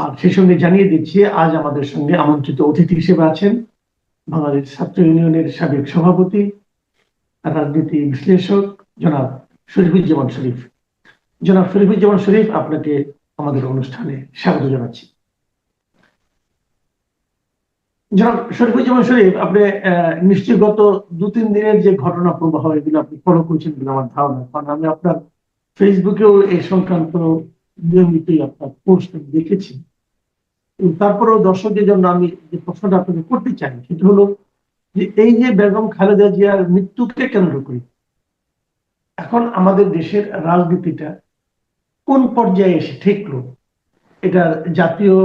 আর সেই সঙ্গে জানিয়ে দিচ্ছি, আজ আমাদের সঙ্গে আমন্ত্রিত অতিথি হিসেবে আছেন বাংলাদেশ ছাত্র ইউনিয়নের সাবেক সভাপতি, রাজনীতি বিশ্লেষক জনাব শরীফুজ্জামান শরীফ। জনাব শরীফুজ্জামান শরীফ, আপনাকে আমাদের অনুষ্ঠানে স্বাগত জানাচ্ছি। জনাব শরীফুজ্জামান শরীফ, আপনি নিশ্চয়ই গত 2-3 দিনের যে ঘটনা প্রবাহ, এগুলো আপনি ফলো করছেন বলে আমার ধারণা, কারণ আমি আপনার ফেসবুকেও এই সংক্রান্ত নিয়মিতই আপনার পোস্ট দেখেছি। তারপরেও দর্শকদের জন্য আমি যে প্রশ্নটা আপনাকে করতে চাই সেটা হলো যে এই যে বেগম খালেদা জিয়ার মৃত্যুকে কেন্দ্র করে এখন আমাদের দেশের রাজনীতিটা কোন পর্যায়ে এসে ঠেকলো, এটা জাতীয়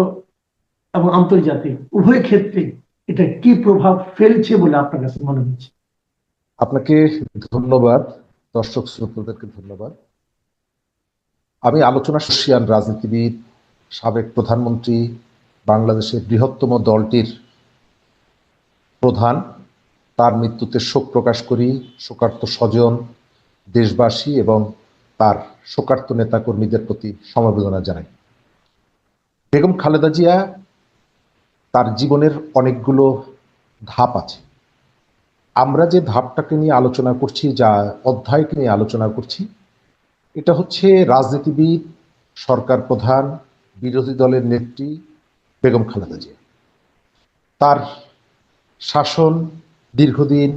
এবং আন্তর্জাতিক উভয় ক্ষেত্রে এটা কি প্রভাব ফেলছে বলে আপনার কাছে মনে হচ্ছে? আপনাকে ধন্যবাদ, দর্শক শ্রোতাদেরকে ধন্যবাদ। আমি আলোচনা শীর্ষিয়ান রাজনীতিবিদ, সাবেক প্রধানমন্ত্রী, বাংলাদেশের বৃহত্তম দলটির প্রধান, তার মৃত্যুতে শোক প্রকাশ করি। শোকার্ত স্বজন, দেশবাসী এবং তার শোকার্ত নেতাকর্মীদের প্রতি সমবেদনা জানাই। বেগম খালেদা জিয়া, তার জীবনের অনেকগুলো ধাপ আছে। আমরা যে ধাপটাকে নিয়ে আলোচনা করছি, যা অধ্যায়কে নিয়ে আলোচনা করছি, এটা হচ্ছে রাজনীতিবিদ, সরকার প্রধান, বিরোধী দলের নেত্রী বেগম খালেদা জিয়া। তার শাসন দীর্ঘদিন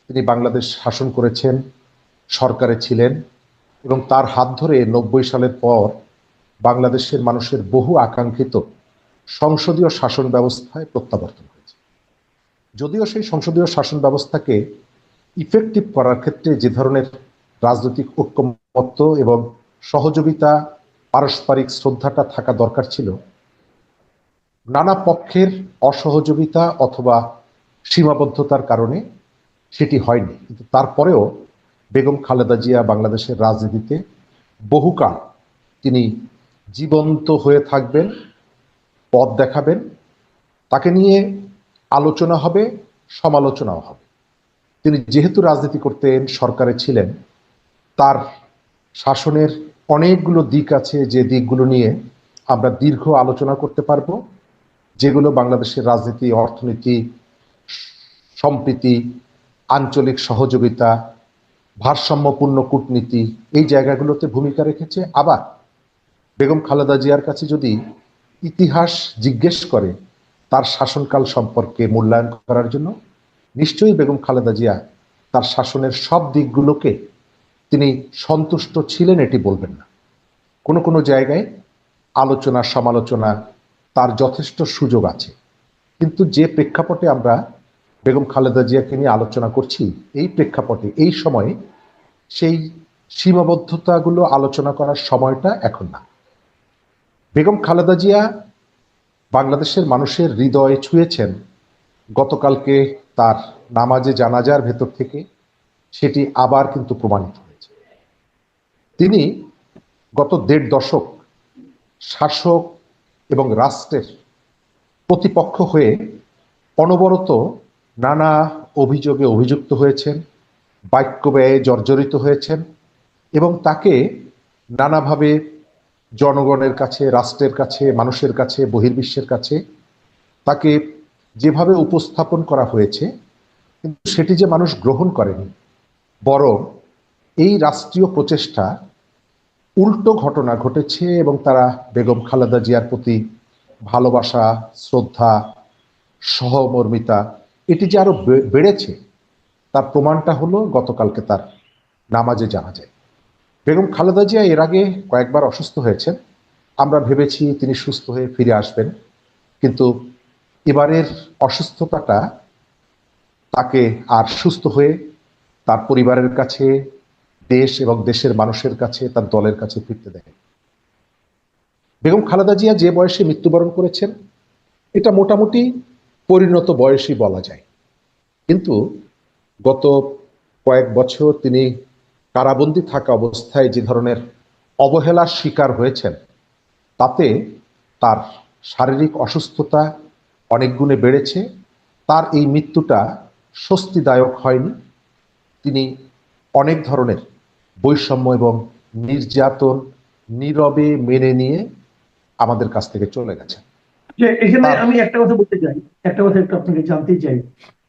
তিনি বাংলাদেশ শাসন করেছেন, সরকারে ছিলেন এবং তার হাত ধরে 90 সালের পর বাংলাদেশের মানুষের বহু আকাঙ্ক্ষিত সংসদীয় শাসন ব্যবস্থায় প্রত্যাবর্তন হয়েছে। যদিও সেই সংসদীয় শাসন ব্যবস্থাকে ইফেক্টিভ করার ক্ষেত্রে যে ধরনের রাজনৈতিক ঐক্যমত্য এবং সহযোগিতা, পারস্পরিক শ্রদ্ধাটা থাকা দরকার ছিল, নানা পক্ষের অসহযোগিতা অথবা সীমাবদ্ধতার কারণে সেটি হয়নি। কিন্তু তারপরেও বেগম খালেদা জিয়া বাংলাদেশের রাজনীতিতে বহুকাল তিনি জীবন্ত হয়ে থাকবেন, পথ দেখাবেন। তাকে নিয়ে আলোচনা হবে, সমালোচনাও হবে। তিনি যেহেতু রাজনীতি করতেন, সরকারে ছিলেন, তার শাসনের অনেকগুলো দিক আছে যে দিকগুলো নিয়ে আমরা দীর্ঘ আলোচনা করতে পারবো, যেগুলো বাংলাদেশের রাজনীতি, অর্থনীতি, সম্প্রীতি, আঞ্চলিক সহযোগিতা, ভারসাম্যপূর্ণ কূটনীতি, এই জায়গাগুলোতে ভূমিকা রেখেছে। আবার বেগম খালেদা জিয়ার কাছে যদি ইতিহাস জিজ্ঞেস করে তার শাসনকাল সম্পর্কে মূল্যায়ন করার জন্য, নিশ্চয়ই বেগম খালেদা জিয়া তার শাসনের সব দিকগুলোকে তিনি সন্তুষ্ট ছিলেন এটি বলবেন না। কোনো কোনো জায়গায় আলোচনা সমালোচনা তার যথেষ্ট সুযোগ আছে। কিন্তু যে প্রেক্ষাপটে আমরা বেগম খালেদা জিয়াকে নিয়ে আলোচনা করছি, এই প্রেক্ষাপটে এই সময়ে সেই সীমাবদ্ধতাগুলো আলোচনা করার সময়টা এখন না। বেগম খালেদা জিয়া বাংলাদেশের মানুষের হৃদয়ে ছুঁয়েছেন গতকালকে তার নামাজে জানাজার ভেতর থেকে, সেটি আবার কিন্তু প্রমাণিত হয়েছে। তিনি গত 1.5 দশক শাসক এবং রাষ্ট্রের প্রতিপক্ষ হয়ে অনবরত নানা অভিযোগে অভিযুক্ত হয়েছেন, বাক্য ব্যয়ে জর্জরিত হয়েছেন এবং তাকে নানাভাবে জনগণের কাছে, রাষ্ট্রের কাছে, মানুষের কাছে, বহির্বিশ্বের কাছে তাকে যেভাবে উপস্থাপন করা হয়েছে, কিন্তু সেটি যে মানুষ গ্রহণ করেনি, বরং এই রাষ্ট্রীয় প্রচেষ্টা উল্টো ঘটনা ঘটেছে এবং তারা বেগম খালেদা জিয়ার প্রতি ভালোবাসা, শ্রদ্ধা, সহমর্মিতা এটি যে আরো বেড়েছে, তার প্রমাণটা হলো গতকালকে তার নামাজে জানাজায়। বেগম খালেদা জিয়া এর আগে কয়েকবার অসুস্থ হয়েছেন। আমরা ভেবেছি তিনি সুস্থ হয়ে ফিরে আসবেন, কিন্তু এবারের অসুস্থতাটা তাকে আর সুস্থ হয়ে তার পরিবারের কাছে, দেশ এবং দেশের মানুষের কাছে, তার দলের কাছে ফিরতে দেয়। বেগম খালেদা জিয়া যে বয়সে মৃত্যুবরণ করেছেন, এটা মোটামুটি পরিণত বয়সই বলা যায়। কিন্তু গত কয়েক বছর তিনি কারাবন্দী থাকা অবস্থায় যে ধরনের অবহেলার শিকার হয়েছেন, তাতে তার শারীরিক অসুস্থতা অনেক গুণে বেড়েছে। তার এই মৃত্যুটা স্বস্তিদায়ক হয়নি। তিনি অনেক ধরনের বৈষম্য এবং নির্যাতন নীরবে মেনে নিয়ে আমাদের কাছ থেকে চলে গেছে। যে এখানে আমি একটা কথা বলতে চাই, একটা কথা একটু আপনাকে জানতে চাই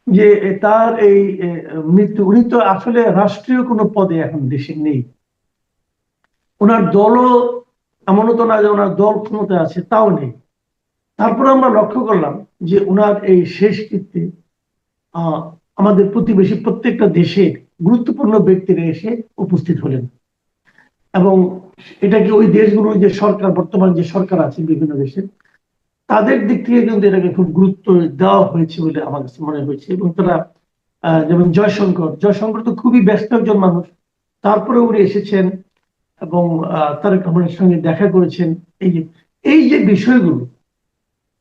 যে তার এই মৃত্যু, উনি তো আসলে রাষ্ট্রীয় কোনো পদে এখন দেশে নেই, ওনার দলও এমনও তো না যে ওনার দল ক্ষমতায় আছে, তাও নেই। তারপর আমরা লক্ষ্য করলাম যে ওনার এই শেষকৃত্যে আহ আমাদের প্রতিবেশী প্রত্যেকটা দেশের গুরুত্বপূর্ণ ব্যক্তিরা এসে উপস্থিত হলেন, এবং এটাকে ওই দেশগুলোর যে সরকার, বর্তমান যে সরকার আছে বিভিন্ন দেশের, তাদের দিক থেকে কিন্তু এটাকে খুব গুরুত্ব দেওয়া হয়েছে বলে আমার কাছে মনে হয়েছে। এবং তারা যেমন জয়শঙ্কর তো খুবই ব্যস্ত একজন মানুষ, তারপরে উনি এসেছেন এবং তারেক রহমানের সঙ্গে দেখা করেছেন। এই যে বিষয়গুলো,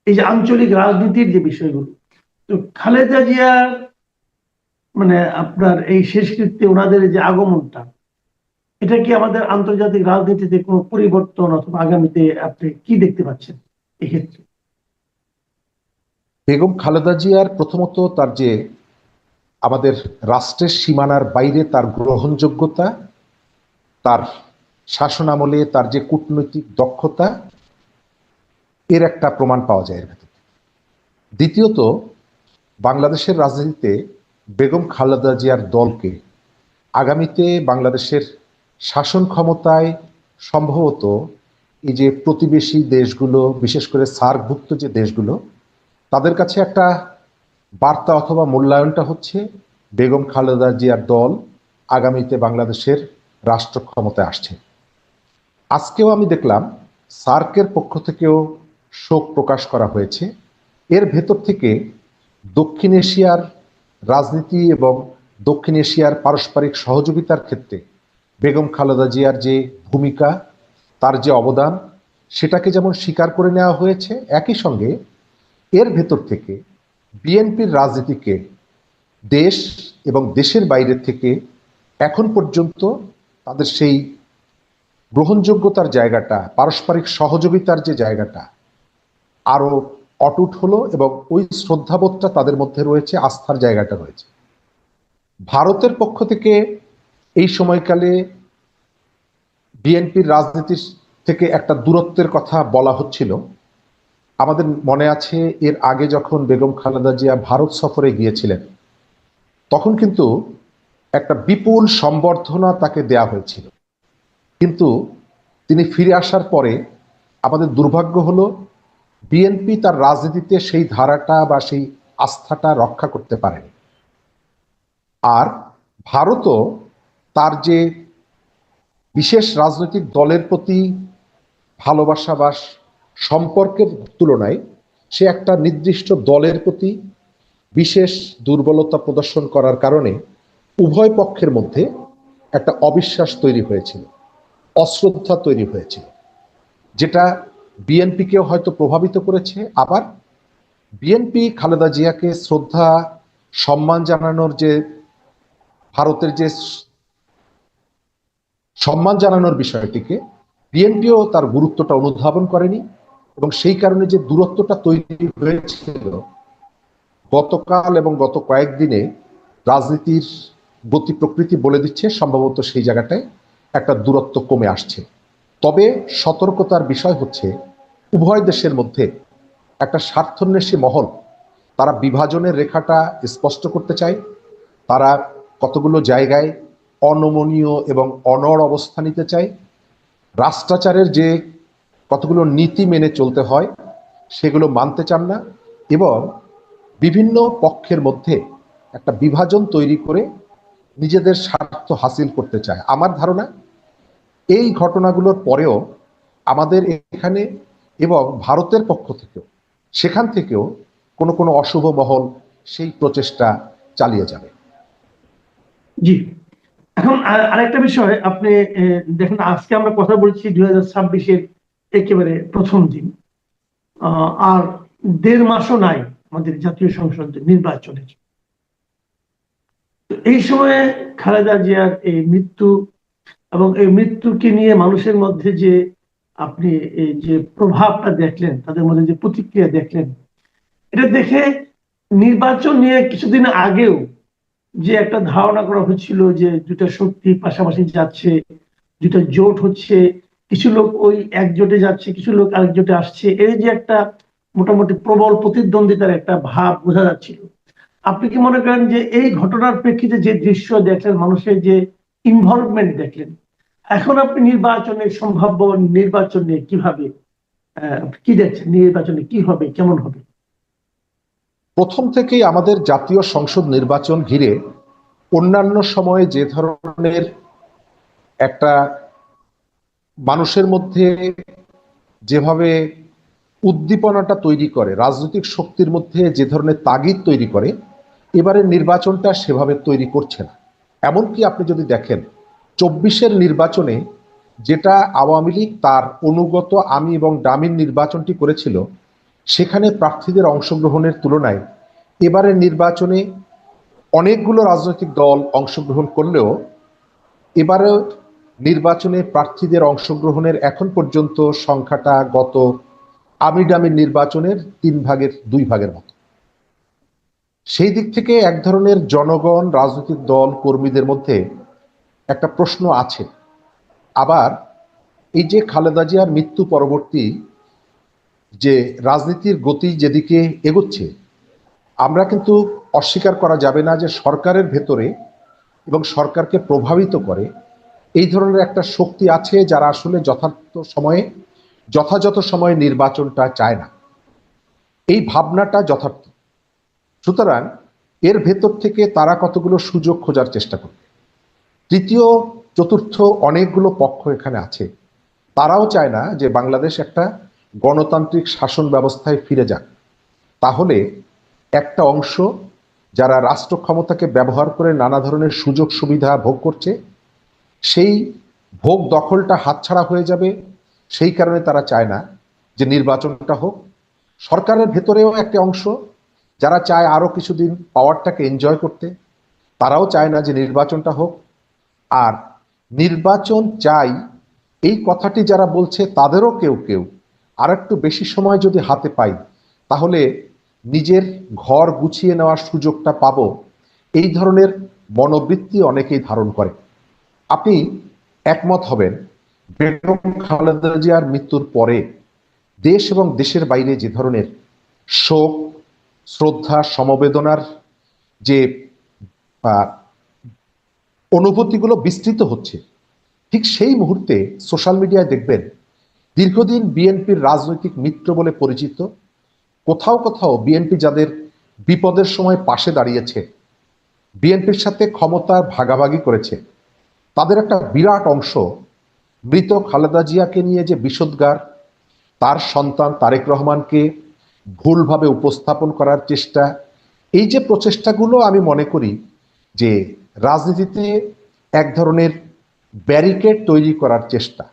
এই যে আঞ্চলিক রাজনীতির যে বিষয়গুলো, তো খালেদা জিয়া মানে আপনার এই শেষকৃত্যে ওনাদের যে আগমনটা, এটা কি আমাদের আন্তর্জাতিক রাজনীতিতে কোনো পরিবর্তন অথবা আগামীতে আপনি কি দেখতে পাচ্ছেন এক্ষেত্রে? বেগম খালেদা জিয়ার প্রথমত তার যে আমাদের রাষ্ট্রের সীমানার বাইরে তার গ্রহণযোগ্যতা, তার শাসনামলে তার যে কূটনৈতিক দক্ষতা, এর একটা প্রমাণ পাওয়া যায় এর ভেতর। দ্বিতীয়ত, বাংলাদেশের রাজনীতিতে বেগম খালেদা জিয়ার দলকে আগামীতে বাংলাদেশের শাসন ক্ষমতায় সম্ভবত এই যে প্রতিবেশী দেশগুলো, বিশেষ করে সার্কভুক্ত যে দেশগুলো, তাদের কাছে একটা বার্তা অথবা মূল্যায়নটা হচ্ছে বেগম খালেদা জিয়ার দল আগামীতে বাংলাদেশের রাষ্ট্র ক্ষমতায় আসছে। আজকেও আমি দেখলাম সার্কের পক্ষ থেকেও শোক প্রকাশ করা হয়েছে। এর ভেতর থেকে দক্ষিণ এশিয়ার রাজনীতি এবং দক্ষিণ এশিয়ার পারস্পরিক সহযোগিতার ক্ষেত্রে বেগম খালেদা জিয়ার যে ভূমিকা, তার যে অবদান, সেটাকে যেমন স্বীকার করে নেওয়া হয়েছে, একই সঙ্গে এর ভেতর থেকে বিএনপির রাজনীতিকে দেশ এবং দেশের বাইরে থেকে এখন পর্যন্ত তাদের সেই গ্রহণযোগ্যতার জায়গাটা, পারস্পরিক সহযোগিতার যে জায়গাটা আরো অটুট হলো এবং ওই শ্রদ্ধাবোধটা তাদের মধ্যে রয়েছে, আস্থার জায়গাটা রয়েছে। ভারতের পক্ষ থেকে এই সময়কালে বিএনপির রাজনীতির থেকে একটা দূরত্বের কথা বলা হচ্ছিল। আমাদের মনে আছে এর আগে যখন বেগম খালেদা জিয়া ভারত সফরে গিয়েছিলেন, তখন কিন্তু একটা বিপুল সম্বর্ধনা তাকে দেয়া হয়েছিল। কিন্তু তিনি ফিরে আসার পরে আমাদের দুর্ভাগ্য হলো বিএনপি তার রাজনীতিতে সেই ধারাটা বা সেই আস্থাটা রক্ষা করতে পারেনি। আর ভারতও তার যে বিশেষ রাজনৈতিক দলের প্রতি ভালোবাসা বা সম্পর্কের তুলনায় সে একটা নির্দিষ্ট দলের প্রতি বিশেষ দুর্বলতা প্রদর্শন করার কারণে উভয় পক্ষের মধ্যে একটা অবিশ্বাস তৈরি হয়েছিল, অশ্রদ্ধা তৈরি হয়েছিল, যেটা বিএনপিকেও হয়তো প্রভাবিত করেছে। আবার বিএনপি খালেদা জিয়াকে শ্রদ্ধা সম্মান জানানোর যে ভারতের যে সম্মান জানানোর বিষয়টিকে বিএনপিও তার গুরুত্বটা অনুধাবন করেনি, এবং সেই কারণে যে দূরত্বটা তৈরি হয়েছিল গতকাল এবং গত কয়েকদিনে রাজনীতির গতি প্রকৃতি বলে দিচ্ছে সম্ভবত সেই জায়গাটায় একটা দূরত্ব কমে আসছে। তবে সতর্কতার বিষয় হচ্ছে উভয় দেশের মধ্যে একটা স্বার্থান্বেষী মহল, তারা বিভাজনের রেখাটা স্পষ্ট করতে চায়, তারা কতগুলো জায়গায় অনমনীয় এবং অনড় অবস্থা নিতে চায়, রাষ্ট্রাচারের যে কতগুলো নীতি মেনে চলতে হয় সেগুলো মানতে চান না, এবং বিভিন্ন পক্ষের মধ্যে একটা বিভাজন তৈরি করে নিজেদের স্বার্থ হাসিল করতে চায়। আমার ধারণা এই ঘটনাগুলোর পরেও আমাদের এখানে এবং ভারতের পক্ষ থেকেও সেখান থেকেও কোনো কোনো অশুভ মহল সেই প্রচেষ্টা চালিয়ে যাবে। জি, এখন আরেকটা বিষয়, আপনি দেখেন আজকে আমরা কথা বলছি 2026-এর একেবারে প্রথম দিন, আর 1.5 মাসও নাই আমাদের জাতীয় সংসদ নির্বাচনের। এই সময়ে খালেদা জিয়ার এই মৃত্যু এবং এই মৃত্যুকে নিয়ে মানুষের মধ্যে যে আপনি এই যে প্রভাবটা দেখলেন, তাদের মধ্যে যে প্রতিক্রিয়া দেখলেন, এটা দেখে নির্বাচন নিয়ে কিছুদিন আগেও যে একটা ধারণা করা হচ্ছিল যে দুটা শক্তি পাশাপাশি যাচ্ছে, দুটা জোট হচ্ছে, কিছু লোক ওই একজোটে যাচ্ছে, কিছু লোক আরেকজোটে আসছে, এই যে একটা মোটামুটি প্রবল প্রতিদ্বন্দ্বিতার একটা ভাব বোঝা যাচ্ছিল। আপনি কি মনে করেন যে এই ঘটনার প্রেক্ষিতে যে দৃশ্য দেখলেন, মানুষের যে ইনভলভমেন্ট দেখলেন, এখন আপনি নির্বাচনের সম্ভাব্য নির্বাচন নিয়ে কিভাবে কি দেখছেন, নির্বাচনে কি হবে, কেমন হবে? প্রথম থেকেই আমাদের জাতীয় সংসদ নির্বাচন ঘিরে অন্যান্য সময়ে যে ধরনের একটা মানুষের মধ্যে যেভাবে উদ্দীপনাটা তৈরি করে, রাজনৈতিক শক্তির মধ্যে যে ধরনের তাগিদ তৈরি করে, এবারের নির্বাচনটা সেভাবে তৈরি করছে না। এমনকি আপনি যদি দেখেন 24-এর নির্বাচনে যেটা আওয়ামী লীগ তার অনুগত আমি এবং ডামিন নির্বাচনটি করেছিল, সেখানে প্রার্থীদের অংশগ্রহণের তুলনায় এবারের নির্বাচনে অনেকগুলো রাজনৈতিক দল অংশগ্রহণ করলেও এবারে নির্বাচনে প্রার্থীদের অংশগ্রহণের এখন পর্যন্ত সংখ্যাটা গত আমি ডামিন নির্বাচনের 3/2 মতো। সেই দিক থেকে এক ধরনের জনগণ, রাজনৈতিক দল, কর্মীদের মধ্যে একটা প্রশ্ন আছে। আবার এই যে খালেদা জিয়ার মৃত্যু পরবর্তী যে রাজনীতির গতি যেদিকে এগোচ্ছে, আমরা কিন্তু অস্বীকার করা যাবে না যে সরকারের ভেতরে এবং সরকারকে প্রভাবিত করে এই ধরনের একটা শক্তি আছে যারা আসলে যথাযথ সময়ে নির্বাচনটা চায় না। এই ভাবনাটা যথার্থ। সুতরাং এর ভেতর থেকে তারা কতগুলো সুযোগ খোঁজার চেষ্টা করবে। তৃতীয়, চতুর্থ অনেকগুলো পক্ষ এখানে আছে, তারাও চায় না যে বাংলাদেশ একটা গণতান্ত্রিক শাসন ব্যবস্থায় ফিরে যাক। তাহলে একটা অংশ যারা রাষ্ট্র ক্ষমতাকে ব্যবহার করে নানা ধরনের সুযোগ সুবিধা ভোগ করছে, সেই ভোগ দখলটা হাতছাড়া হয়ে যাবে। সেই কারণে তারা চায় না যে নির্বাচনটা হোক। সরকারের ভেতরেও একটা অংশ যারা চায় আরো কিছুদিন পাওয়ারটাকে এনজয় করতে, তারাও চায় না যে নির্বাচনটা হোক। আর নির্বাচন চাই এই কথাটি যারা বলছে, তাদেরও কেউ কেউ আর একটু বেশি সময় যদি হাতে পাই, তাহলে নিজের ঘর গুছিয়ে নেওয়ার সুযোগটা পাবো, এই ধরনের মনোবৃত্তি অনেকেই ধারণ করে। আপনি একমত হবেন, বেগম খালেদা জিয়ার মৃত্যুর পরে দেশ এবং দেশের বাইরে যে ধরনের শোক, শ্রদ্ধা, সমবেদনার যে অনুভূতিগুলো বিস্তৃত হচ্ছে, ঠিক সেই মুহূর্তে সোশ্যাল মিডিয়ায় দেখবেন দীর্ঘদিন বিএনপির রাজনৈতিক মিত্র বলে পরিচিত, কোথাও কোথাও বিএনপি যাদের বিপদের সময় পাশে দাঁড়িয়েছে, বিএনপির সাথে ক্ষমতার ভাগাভাগি করেছে, তাদের একটা বিরাট অংশ মৃত খালেদা জিয়াকে নিয়ে যে বিষোদ্গার, তার সন্তান তারেক রহমানকে ভুলভাবে উপস্থাপন করার চেষ্টা, এই যে প্রচেষ্টাগুলো, আমি মনে করি যে রাজনীতিতে এক ধরনের ব্যারিকেড তৈরি করার চেষ্টা,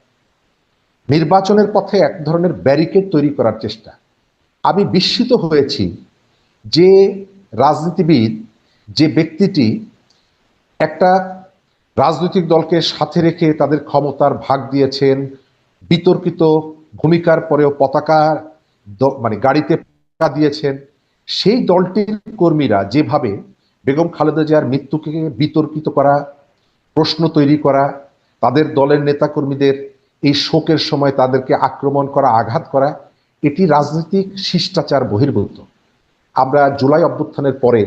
নির্বাচনের পথে এক ধরনের ব্যারিকেড তৈরি করার চেষ্টা। আমি বিস্মিত হয়েছি যে রাজনীতিবিদ, যে ব্যক্তিটি একটা রাজনৈতিক দলকে সাথে রেখে তাদের ক্ষমতার ভাগ দিয়েছেন, বিতর্কিত ভূমিকার পরেও পতাকা মানে গাড়িতে পতাকা দিয়েছেন, সেই দলটির কর্মীরা যেভাবে বেগম খালেদা জিয়ার মৃত্যুকে বিতর্কিত করা, প্রশ্ন তৈরি করা, তাদের দলের নেতাকর্মীদের এই শোকের সময় তাদেরকে আক্রমণ করা, আঘাত করা, এটি রাজনৈতিক শিষ্টাচার বহির্ভূত। আমরা জুলাই অভ্যুত্থানের পরে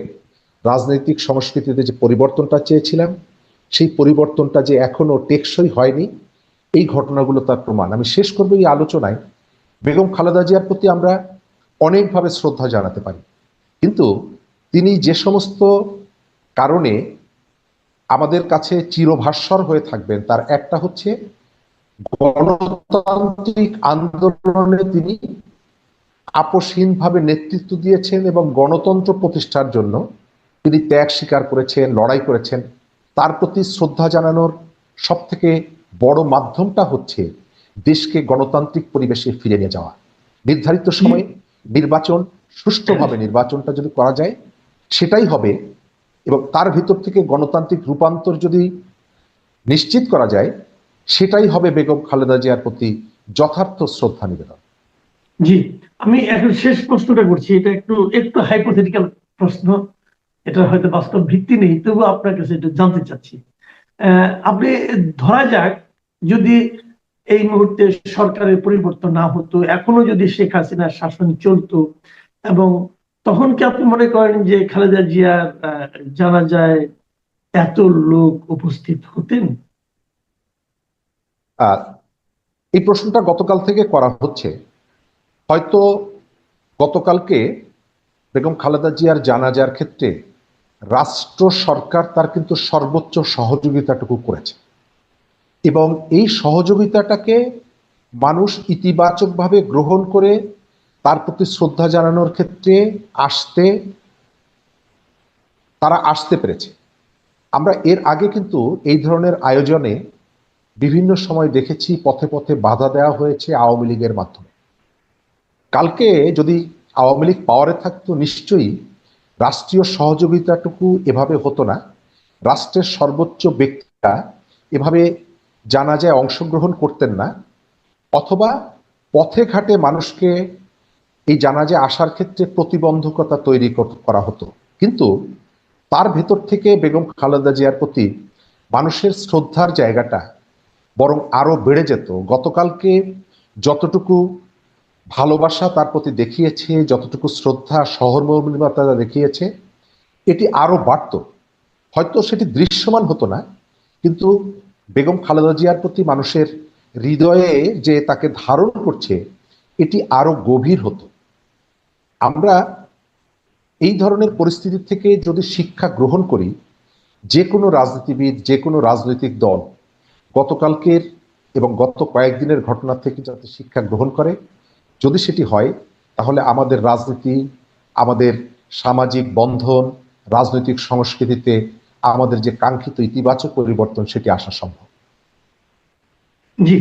রাজনৈতিক সংস্কৃতিতে যে পরিবর্তনটা চেয়েছিলাম, সেই পরিবর্তনটা যে এখনো টেকসই হয়নি, এই ঘটনাগুলো তার প্রমাণ। আমি শেষ করব এই আলোচনায়, বেগম খালেদা জিয়ার প্রতি আমরা অনেকভাবে শ্রদ্ধা জানাতে পারি, কিন্তু তিনি যে সমস্ত কারণে আমাদের কাছে চিরভাস্বর হয়ে থাকবেন, তার একটা হচ্ছে গণতান্ত্রিক আন্দোলনে তিনি আপোষহীনভাবে নেতৃত্ব দিয়েছেন এবং গণতন্ত্র প্রতিষ্ঠার জন্য তিনি ত্যাগ স্বীকার করেছেন, লড়াই করেছেন। তার প্রতি শ্রদ্ধা জানানোর সব থেকে বড় মাধ্যমটা হচ্ছে দেশকে গণতান্ত্রিক পরিবেশে ফিরে নিয়ে যাওয়া। নির্ধারিত সময়ে নির্বাচন, সুষ্ঠুভাবে নির্বাচনটা যদি করা যায়, সেটাই হবে, এবং তার ভিতর থেকে গণতান্ত্রিক রূপান্তর যদি নিশ্চিত করা যায়, সেটাই হবে বেগম খালেদা জিয়ার প্রতি যথার্থ শ্রদ্ধা নিবেদন। জি, আমি এখন শেষ প্রশ্নটা করছি, এটা একটু একটু হাইপোথেটিক্যাল প্রশ্ন, এটা হয়তো বাস্তব ভিত্তি নেই, তবুও আপনার কাছে একটু জানতে চাচ্ছি। আপনি ধরা যাক যদি এই মুহূর্তে সরকারের পরিবর্তন না হতো, এখনো যদি শেখ হাসিনার শাসন চলতো, এবং তখন কি আপনি মনে করেন যে খালেদা জিয়ার জানাজায় এত লোক উপস্থিত হতেন? আর এই প্রশ্নটা গতকাল থেকে করা হচ্ছে। হয়তো গতকালকে বেগম খালেদা জিয়ার জানাজার ক্ষেত্রে রাষ্ট্র সরকার তার কিন্তু সর্বোচ্চ সহযোগিতাটুকু করেছে, এবং এই সহযোগিতাটাকে মানুষ ইতিবাচকভাবে গ্রহণ করে তার প্রতি শ্রদ্ধা জানানোর ক্ষেত্রে তারা আসতে পেরেছে। আমরা এর আগে কিন্তু এই ধরনের আয়োজনে বিভিন্ন সময় দেখেছি পথে পথে বাধা দেওয়া হয়েছে আওয়ামী লীগের মাধ্যমে। কালকে যদি আওয়ামী লীগ পাওয়ারে থাকতো, নিশ্চয়ই রাষ্ট্রীয় সহযোগিতাটুকু এভাবে হতো না। রাষ্ট্রের সর্বোচ্চ ব্যক্তিরা এভাবে জানাজায় অংশগ্রহণ করতেন না, অথবা পথে ঘাটে মানুষকে এই জানাজায় আসার ক্ষেত্রে প্রতিবন্ধকতা তৈরি করা হতো। কিন্তু তার ভেতর থেকে বেগম খালেদা জিয়ার প্রতি মানুষের শ্রদ্ধার জায়গাটা বরং আরো বেড়ে যেত। গতকালকে যতটুকু ভালোবাসা তার প্রতি দেখিয়েছে, যতটুকু শ্রদ্ধা সহমর্মিতা দেখিয়েছে, এটি আরো বাড়ত। হয়তো সেটি দৃশ্যমান হতো না, কিন্তু বেগম খালেদা জিয়ার প্রতি মানুষের হৃদয়ে যে তাকে ধারণ করছে, এটি আরো গভীর হতো। আমরা এই ধরনের পরিস্থিতি থেকে যদি শিক্ষা গ্রহণ করি, যে কোনো রাজনীতিবিদ, যে কোনো রাজনৈতিক দল গতকালকের এবং গত কয়েকদিনের ঘটনা থেকে যাতে শিক্ষা গ্রহণ করে, যদি সেটি হয় তাহলে আমাদের রাজনীতি, আমাদের সামাজিক বন্ধন, রাজনৈতিক সংস্কৃতিতে আমাদের যে কাঙ্ক্ষিত ইতিবাচক পরিবর্তন সেটি আসা সম্ভব। জি,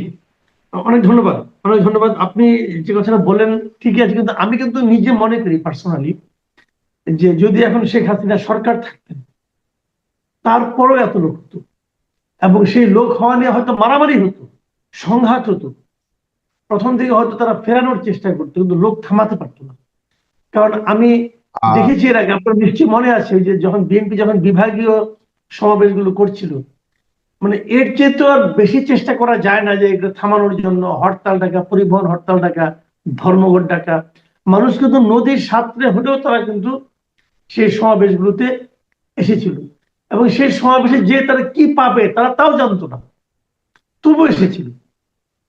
অনেক ধন্যবাদ, অনেক ধন্যবাদ। আপনি যে কথাটা বলেন ঠিকই আছে, কিন্তু আমি কিন্তু নিজে মনে করি পার্সোনালি যে যদি এখন শেখ হাসিনা সরকার থাকতেন, তারপরও এত লোক হতো, এবং সেই লোক হওয়া নিয়ে হয়তো মারামারি হতো, সংঘাত হতো, প্রথম থেকে হয়তো তারা ফেরানোর চেষ্টা করতো, কিন্তু লোক থামাতে পারতো না। কারণ আমি দেখেছি এর আগে, আপনার নিশ্চয়ই মনে আছে যে যখন বিএনপি যখন বিভাগীয় সমাবেশগুলো করছিল, মানে এর চেয়ে তো আর বেশি চেষ্টা করা যায় না যে এগুলো থামানোর জন্য হরতাল ডাকা, পরিবহন হরতাল ডাকা, ধর্মঘট ডাকা। মানুষ কিন্তু নদীর সাঁতরে হলেও তারা কিন্তু সেই সমাবেশগুলোতে এসেছিল, এবং সেই সমাবেশে যে তারা কি পাবে তারা তাও জানতো না, তবু এসেছিল।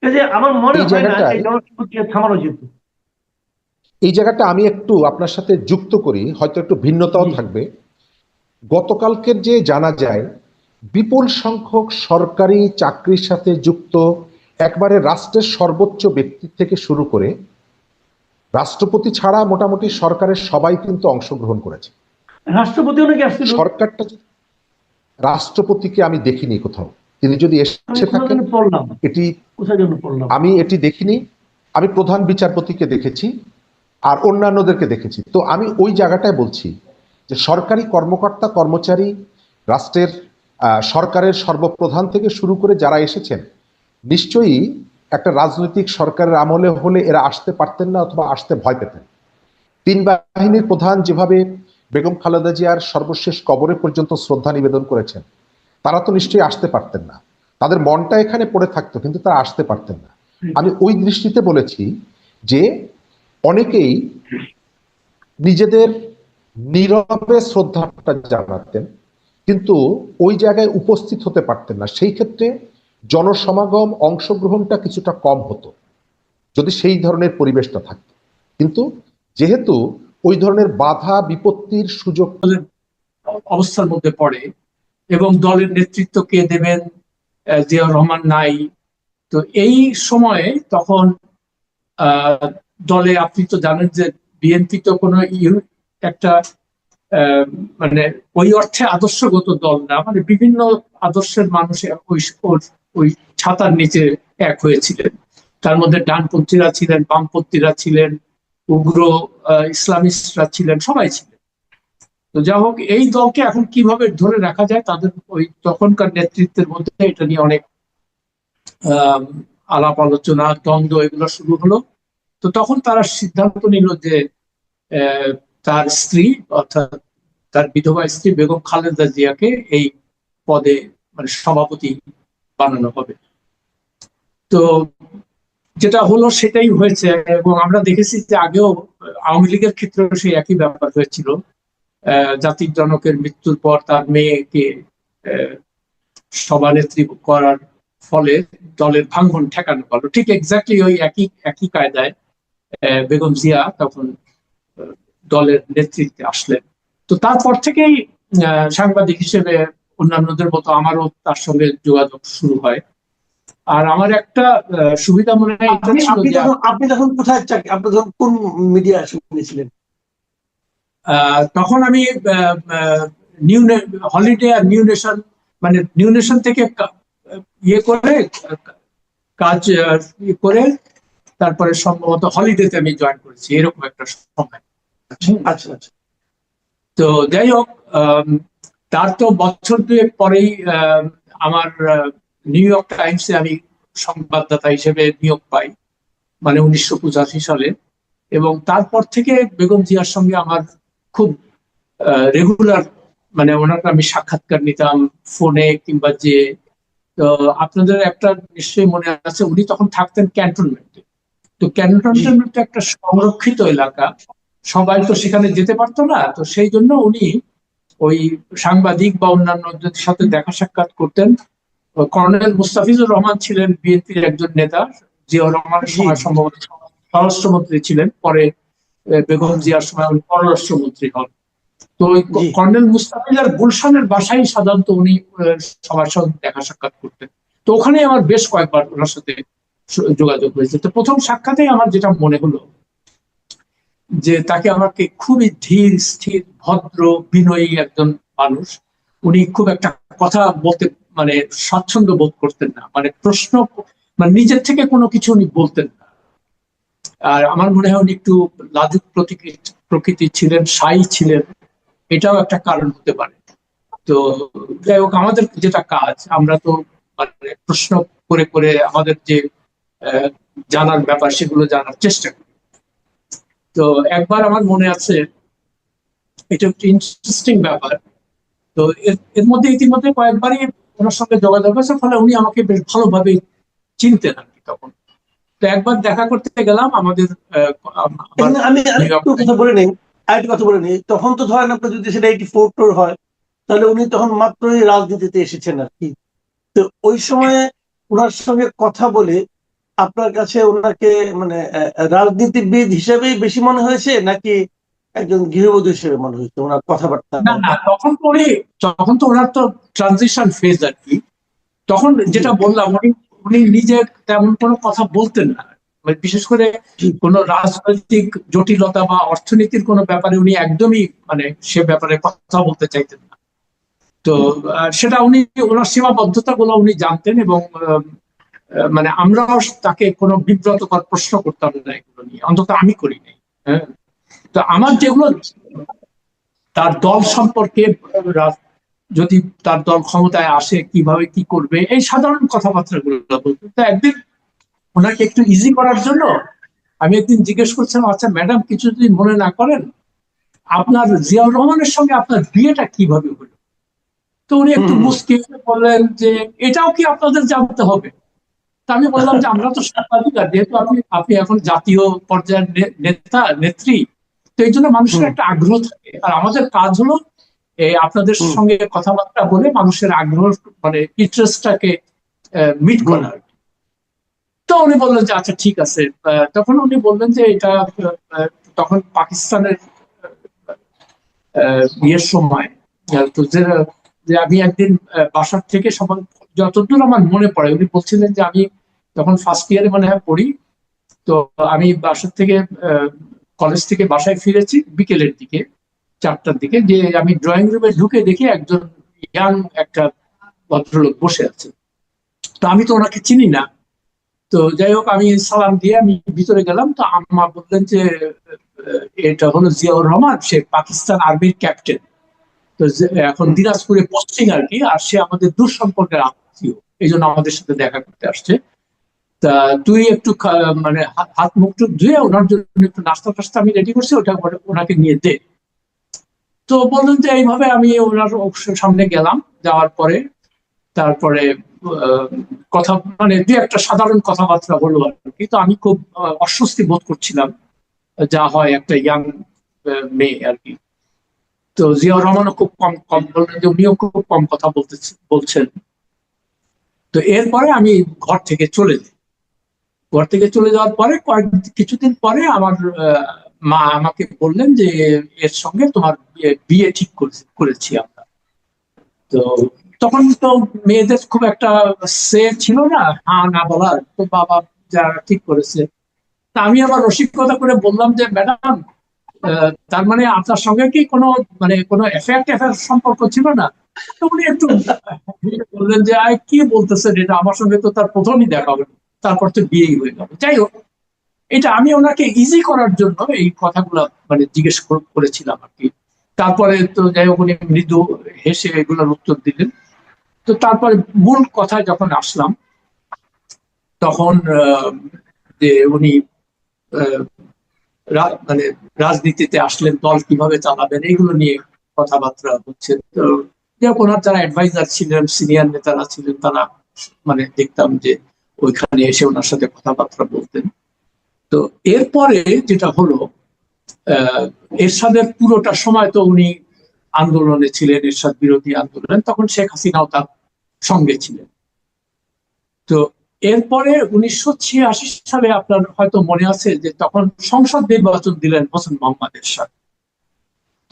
যে আমার মনে এই হয় না জায়গাটায় এই জনসমুদ্রকে থামানো যেত। এই জায়গাটা আমি একটু আপনার সাথে যুক্ত করি, হয়তো একটু ভিন্নতাও জি, থাকবে। গতকালকের যে জানা যায় বিপুল সংখ্যক সরকারি চাকরির সাথে যুক্ত একবারে রাষ্ট্রের সর্বোচ্চ ব্যক্তি থেকে শুরু করে রাষ্ট্রপতি ছাড়া মোটামুটি সরকারের সবাই কিন্তু অংশগ্রহণ করেছে। রাষ্ট্রপতিও নাকি আসছিল। সরকারটা রাষ্ট্রপতিকে আমি দেখিনি কোথাও। তিনি যদি আমি এসে কোথাও থাকেন, যেন পড়লাম, এটি কোথায় যেন পড়লাম। আমি এটি দেখিনি। আমি প্রধান বিচারপতিকে দেখেছি আর অন্যান্যদেরকে দেখেছি। তো আমি ওই জায়গাটায় বলছি যে সরকারি কর্মকর্তা কর্মচারী, রাষ্ট্রের সরকারের সর্বপ্রধান থেকে শুরু করে যারা এসেছেন, নিশ্চয়ই একটা রাজনৈতিক সরকারের আমলে হলে এরা আসতে পারতেন না, অথবা আসতে ভয় পেতেন। তিন বাহিনীর প্রধান যেভাবে বেগম খালেদা জিয়ার সর্বশেষ কবরে পর্যন্ত শ্রদ্ধা নিবেদন করেছেন, তারা তো নিশ্চয়ই আসতে পারতেন না। তাদের মনটা এখানে পড়ে থাকতো, কিন্তু তারা আসতে পারতেন না। আমি ওই দৃষ্টিতে বলেছি যে অনেকেই নিজেদের নীরবে শ্রদ্ধাটা জানাতেন, কিন্তু ওই জায়গায় উপস্থিত হতে পারতেন না। সেই ক্ষেত্রে জনসমাগম, অংশগ্রহণটা কিছুটা কম হতো যদি সেই ধরনের পরিবেশটা থাকতো। কিন্তু যেহেতু ওই ধরনের বাধা বিপত্তির সুযোগ অবস্থার মধ্যে পড়ে, এবং দলের নেতৃত্ব কে দেবেন, জিয়াউর রহমান নাই, তো এই সময়ে তখন দলে আপনি তো জানেন যে বিএনপি তো কোনো একটা মানে ওই অর্থে আদর্শগত দল না, মানে বিভিন্ন আদর্শের মানুষ ওই ছাতার নিচে এক হয়েছিলেন। তার মধ্যে ডানপন্থীরা ছিলেন, বামপন্থীরা ছিলেন, উগ্র ইসলামিস্টরা ছিলেন, সবাই ছিলেন। তো যা হোক, এই দলকে এখন কিভাবে ধরে রাখা যায়, তাদের ওই তখনকার নেতৃত্বের মধ্যে এটা নিয়ে অনেক আলাপ আলোচনা, দ্বন্দ্ব এগুলো শুরু হলো। তো তখন তারা সিদ্ধান্ত নিল যে তার স্ত্রী, অর্থাৎ তার বিধবা স্ত্রী বেগম খালেদা জিয়াকে এই পদে মানে সভাপতি বানানো হবে। তো তো যেটা হলো সেটাই হয়েছে, এবং আমরা দেখেছি যে আগেও আওয়ামী লীগের ক্ষেত্রেও সেই একই ব্যাপার হয়েছিল। জাতির জনকের মৃত্যুর পর তার মেয়েকে সভানেত্রী করার ফলে দলের ভাঙন ঠেকানো গেল। ঠিক এক্স্যাক্টলি ওই একই একই কায়দায় বেগম জিয়া তখন দলের নেতৃত্বে আসলেন। তো তারপর থেকেই সাংবাদিক হিসেবে অন্যান্যদের মতো আমারও তার সঙ্গে যোগাযোগ শুরু হয়। আর আমার একটা সুবিধা মনে হয় এটা ছিল যে আপনি তখন কোথায় চাকরি, আপনি তখন কোন মিডিয়া শুনেছিলেন? তখন আমি নিউ হলিডে আর নিউ নেশন, মানে নিউ নেশন থেকে ইয়ে করে কাজ করে তারপরে সম্ভবত হলিডেতে আমি জয়েন করেছি, এরকম একটা সময়। আচ্ছা আচ্ছা। তো যাই হোক, তার তো বছর দুয়েক পরেই আমার নিউ ইয়র্ক টাইমসে আমি সংবাদদাতা হিসেবে নিয়োগ পাই, মানে 1985 সালে। এবং তারপর থেকে বেগম জিয়ার সঙ্গে আমার খুব রেগুলার, মানে ওনাকে আমি সাক্ষাৎকার নিতাম ফোনে কিংবা যে। তো আপনাদের একটা নিশ্চয়ই মনে আছে, উনি তখন থাকতেন ক্যান্টনমেন্টে। তো ক্যান্টনমেন্ট একটা সংরক্ষিত এলাকা, সবাই তো সেখানে যেতে পারতো না। তো সেই জন্য উনি ওই সাংবাদিক বা অন্যান্যদের সাথে দেখা সাক্ষাৎ করতেন। কর্নেল মুস্তাফিজুর রহমান ছিলেন বিএনপির একজন নেতা, জিয়াউর রহমানের সময় সম্ভবত স্বরাষ্ট্রমন্ত্রী ছিলেন, পরে বেগম জিয়ার সময় উনি পররাষ্ট্রমন্ত্রী হন। তো ওই কর্নেল মুস্তাফিজুর গুলশানের বাসায় সাধারণত উনি সবার সঙ্গে দেখা সাক্ষাৎ করতেন। তো ওখানে আমার বেশ কয়েকবার ওনার সাথে যোগাযোগ হয়েছে। তো প্রথম সাক্ষাতেই আমার যেটা মনে হলো যে তাকে আমাকে খুবই ধীর স্থির ভদ্র বিনয়ী একজন মানুষ। উনি খুব একটা কথা বলতে মানে স্বাচ্ছন্দ্য বোধ করতেন না, মানে প্রশ্ন মানে নিজের থেকে কোনো কিছু উনি বলতেন না। আর আমার মনে হয় উনি একটু লাজুক প্রকৃতির ছিলেন, শাই ছিলেন, এটাও একটা কারণ হতে পারে। তো যাই হোক, আমাদের যেটা কাজ, আমরা তো মানে প্রশ্ন করে করে আমাদের যে জানার ব্যাপার সেগুলো জানার চেষ্টা করি। তো একবার আমার মনে আছে, এটা একটা ইন্টারেস্টিং ব্যাপার। তো এর মধ্যে ইতিমধ্যে কয়েকবারই ওনার সঙ্গে যোগাযোগ হয়েছে, ফলে উনি আমাকে বেশ ভালোভাবে চিনতেন আর কি তখন। তো একবার দেখা করতে গেলাম আমাদের আমি একটু কথা বলে নেই, আরেকটু কথা বলে নেই। তখন তো ধরেন আপনার যদি সেটা 84 টোর হয়, তাহলে উনি তখন মাত্রই রাজনীতিতে এসেছেন আর কি। তো ওই সময়ে ওনার সঙ্গে কথা বলে আপনার কাছে ওনাকে মানে রাজনীতিবিদ হিসেবেই বেশি মনে হয়েছে, নাকি একজন গৃহবধূ হিসেবে মনে হয়েছে ওনার কথাবার্তা? না না, তখন তো ওনার তো ট্রানজিশন ফেজ আর কি। তখন যেটা বললাম, উনি নিজে তেমন কোনো কথা বলতেন না, মানে বিশেষ করে কোনো রাজনৈতিক জটিলতা বা অর্থনীতির কোনো ব্যাপারে উনি একদমই মানে সে ব্যাপারে কথা বলতে চাইতেন না। তো সেটা উনি ওনার সীমাবদ্ধতা গুলো উনি জানতেন, এবং মানে আমরাও তাকে কোনো বিব্রতকর প্রশ্ন করতাম না এগুলো নিয়ে, অন্তত আমি করি নাই। হ্যাঁ, তো আমার যেগুলো তার দল সম্পর্কে, যদি তার দল ক্ষমতায় আসে কিভাবে কি করবে, এই সাধারণ কথাবার্তা গুলো বলতো। তো একদিন ওনাকে একটু ইজি করার জন্য আমি একদিন জিজ্ঞেস করছিলাম, আচ্ছা ম্যাডাম, কিছু যদি মনে না করেন, আপনার জিয়াউর রহমানের সঙ্গে আপনার বিয়েটা কিভাবে হলো? তো উনি একটু মুস্কি বললেন যে এটাও কি আপনাদের জানতে হবে? তা আমি বললাম যে আমরা তো সাংবাদিক, যেহেতু আপনি এখন জাতীয় পর্যায়ের নেতা নেত্রী, তো এই জন্য মানুষের একটা আগ্রহ থাকে, আর আমাদের কাজ হলো আপনাদের সঙ্গে কথাবার্তা বলে মানুষের আগ্রহ মানে ইন্টারেস্টটাকে মিট করা। তো উনি বললেন যে আচ্ছা ঠিক আছে। তখন উনি বললেন যে এটা তখন পাকিস্তানের বিয়ের সময়। তো যে আমি একদিন বাসার থেকে সবাই, যতদূর আমার মনে পড়ে, উনি বলছিলেন যে আমি তখন ফার্স্ট ইয়ারে মনে হয় পড়ি। তো আমি বাসার থেকে কলেজ থেকে বাসায় ফিরেছি বিকেলের দিকে 4টার দিকে, যে আমি ড্রয়িং রুমে ঢুকে দেখি একজন ইয়াং একটা ভদ্রলোক বসে আছে। তো আমি তো ওনাকে চিনি না। তো যাই হোক, আমি সালাম দিয়ে আমি ভিতরে গেলাম। তো আম্মা বললেন যে এটা হলো জিয়াউর রহমান, সে পাকিস্তান আর্মির ক্যাপ্টেন। তো এখন দিনাজপুরে পোস্টিং আর কি, আর সে আমাদের দূর সম্পর্কের আত্মীয়, এই জন্য আমাদের সাথে দেখা করতে আসছে। তা তুই একটু মানে হাত মুখ টুক ধুয়ে ওনার জন্য একটু নাস্তা টাস্তা আমি রেডি করছি, ওটা ওনাকে নিয়ে দে। তো বললেন যে এইভাবে আমি ওনার সামনে গেলাম। যাওয়ার পরে তারপরে কথা মানে দু একটা সাধারণ কথাবার্তা হলো আর কি। তো আমি খুব অস্বস্তি বোধ করছিলাম, যা হয় একটা ইয়াং মেয়ে আর কি। তো জিয়াউর রহমানও খুব কম কম বললেন, যে উনিও খুব কম কথা বলছেন। তো এরপরে আমি ঘর থেকে চলে যাই। ঘর থেকে চলে যাওয়ার পরে কিছুদিন পরে আমার মা আমাকে বললেন যে এর সঙ্গে তোমার বিয়ে ঠিক করেছি আমরা। তো তখন তো মেয়েদের খুব একটা সে ছিল না, হ্যাঁ না বলার। তো বাবা যারা ঠিক করেছে, তা আমি আবার রসিকতা করে বললাম যে ম্যাডাম, তার মানে আপনার সঙ্গে কি কোনো মানে কোনো অ্যাফেয়ার সম্পর্ক ছিল না? তো উনি একটু বললেন যে কি বলতেছেন এটা, আমার সঙ্গে তো তার প্রথমই দেখা হলো, তারপর তো বিয়েই হয়ে গেল। যাই হোক, এটা আমি ওনাকে ইজি করার জন্য এই কথাগুলো মানে জিজ্ঞেস করেছিলাম আর কি। তারপরে তো যাই হোক, উনি মৃদু হেসে এগুলোর উত্তর দিলেন। তো তারপরে মূল কথায় যখন আসলাম, তখন যে উনি মানে রাজনীতিতে আসলেন, দল কিভাবে চালাবেন এগুলো নিয়ে কথাবার্তা হচ্ছে। তো ওনার যারা অ্যাডভাইজার ছিলেন, সিনিয়র নেতারা ছিলেন, তারা মানে দেখতাম যে ওইখানে এসে ওনার সাথে কথাবার্তা বলতেন। তো এরপরে যেটা হলো, এরশাদের পুরোটা সময় তো উনি আন্দোলনে ছিলেন, এরশাদ বিরোধী আন্দোলন, তখন শেখ হাসিনাও তার সঙ্গে ছিলেন। তো এরপরে 1986 সালে আপনার হয়তো মনে আছে যে তখন সংসদ নির্বাচন দিলেন হোসেন মোহাম্মদ এরশাদ।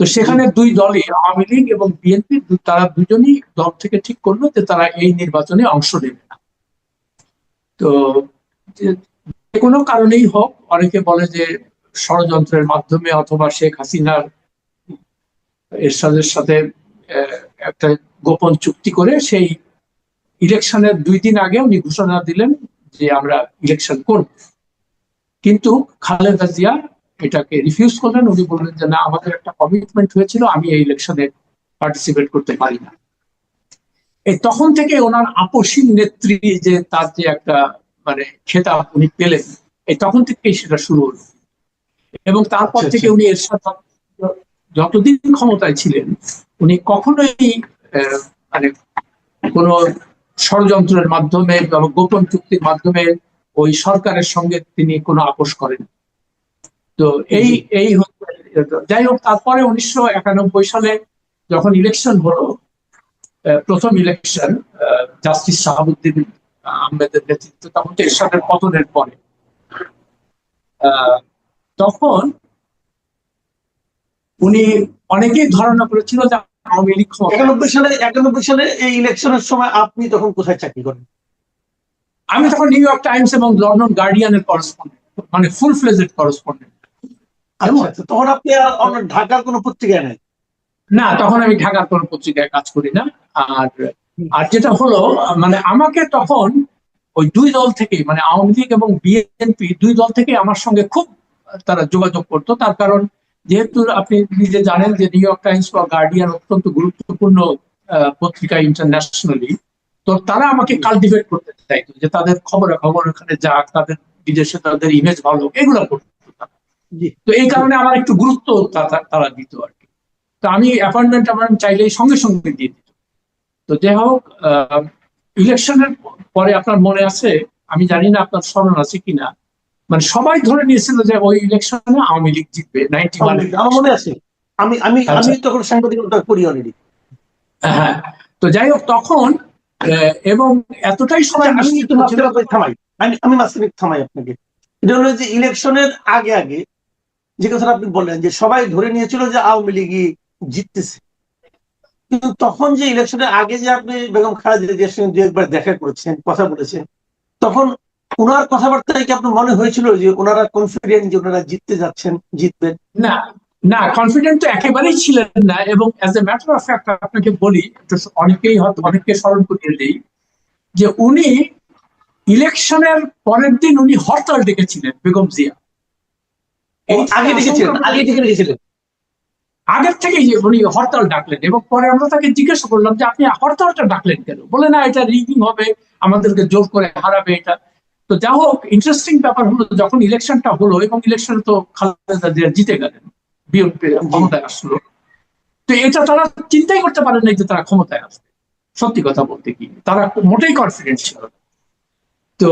তো সেখানে দুই দলই, আওয়ামী লীগ এবং বিএনপি, তারা দুজনই দল থেকে ঠিক করলো যে তারা এই নির্বাচনে অংশ নেবে না। তো যে কোনো কারণেই হোক, অনেকে বলে যে ষড়যন্ত্রের মাধ্যমে অথবা শেখ হাসিনার এরশাদের সাথে একটা গোপন চুক্তি করে সেই ইলেকশনের 2 দিন আগে উনি ঘোষণা দিলেন যে আমরা ইলেকশন করব। কিন্তু খালেদা জিয়া এটাকে রিফিউজ করলেন। উনি বললেন যে না, আমাদের একটা কমিটমেন্ট হয়েছিল, আমি এই ইলেকশনে পার্টিসিপেট করতে পারি না। এই তখন থেকে ওনার আপসীন নেত্রী, যে তার যে একটা মানে খেতাব উনি পেলেন, এই তখন থেকেই সেটা শুরু হলো। এবং তারপর থেকে উনি এরশাদ যতদিন ক্ষমতায় ছিলেন, উনি কখনোই মানে কোন ষড়যন্ত্রের মাধ্যমে বা গোপন চুক্তির মাধ্যমে ওই সরকারের সঙ্গে তিনি কোনো আপোষ করেন। তো এই এই হচ্ছে। যাই হোক, তারপরে 1991 সালে যখন ইলেকশন হলো, প্রথম ইলেকশন জাস্টিস শাহাবুদ্দিন আহমেদের নেতৃত্বে, তখন তো এরশাদের পতনের পরে, তখন উনি অনেকেই ধারণা করেছিল যে আওয়ামী লীগ 91 সালে এই ইলেকশনের সময় আপনি তখন কোথায় চাকরি করেন? আমি তখন নিউ ইয়র্ক টাইমস এবং লন্ডন গার্ডিয়ানের করেসপন্ডেন্ট, মানে ফুল ফ্লেজেড করেসপন্ডেন্ট। তখন আপনি ঢাকার কোনো পত্রিকায় নাই? না, তখন আমি ঢাকার কোনো পত্রিকায় কাজ করি না। আর আর যেটা হলো, মানে আমাকে তখন ওই দুই দল থেকে, মানে আওয়ামী লীগ এবং বিএনপি দুই দল থেকে আমার সঙ্গে খুব তারা যোগাযোগ করতো। তার কারণ, যেহেতু আপনি নিজে জানেন যে নিউ ইয়র্ক টাইমস বা গার্ডিয়ান অত্যন্ত গুরুত্বপূর্ণ পত্রিকা ইন্টারন্যাশনালি। তো তারা আমাকে কাল্টিভেট করতে চাইতো, যে তাদের খবর ওখানে যাক, তাদের বিদেশে তাদের ইমেজ ভালো, এগুলো করতো। তো এই কারণে আমার একটু গুরুত্ব তারা দিত আর কি। তো আমি অ্যাপয়েন্টমেন্ট আমার চাইলেই সঙ্গে সঙ্গে দিয়ে দিত। তো যাই হোক, ইলেকশনের পরে আপনার মনে আছে, আমি জানি না আপনার স্মরণ আছে কিনা, মানে সবাই ধরে নিয়েছিল যে ওই ইলেকশনে আওয়ামী লীগ জিতবে। 91 আমার মনে আছে, আমি আমি আমি তখন সাংবাদিকতা করি অলরেডি। হ্যাঁ। তো যাই হোক, তখন এবং এতটাই সবাই আমি মাঝখানে থামাই আপনাকে। এটা হলো যে ইলেকশনের আগে আগে যে কথাটা আপনি বললেন, যে সবাই ধরে নিয়েছিল যে আওয়ামী লীগই জিততেছে। কিন্তু তখন যে ইলেকশনের আগে যে আপনি বেগম খালেদা জিয়ার সঙ্গে 2-1বার দেখা করেছেন, কথা বলেছেন, তখন ওনার কথাবার্তায় কি আপনার মনে হয়েছিল যে ওনারা কনফিডেন্ট যে ওনারা জিততে যাচ্ছেন, জিতবেন? না, না, কনফিডেন্ট তো একেবারেই ছিলেন না। এবং as a matter of fact আপনাকে বলি, অনেকেই হয়তো অনেককে স্মরণ করিয়ে দেই, যে উনি ইলেকশনের পরের দিন উনি হরতাল ডেকেছিলেন বেগম জিয়া। আগের থেকেই যে উনি হরতাল ডাকলেন, এবং পরে আমরা তাকে জিজ্ঞাসা করলাম যে আপনি হরতালটা ডাকলেন কেন? বলে না, এটা রিগিং হবে, আমাদেরকে জোর করে হারাবে এটা। তো যা হোক, ইন্টারেস্টিং ব্যাপার হলো, যখন ইলেকশনটা হলো এবং ইলেকশনে তো খালেদা জিয়া জিতে গেলেন, বিএনপি ক্ষমতায় আসলো। তো এটা তারা চিন্তাই করতে পারেন নাই যে তারা ক্ষমতায় আসবে। সত্যি কথা বলতে কি তারা মোটেই কনফিডেন্ট ছিল না। তো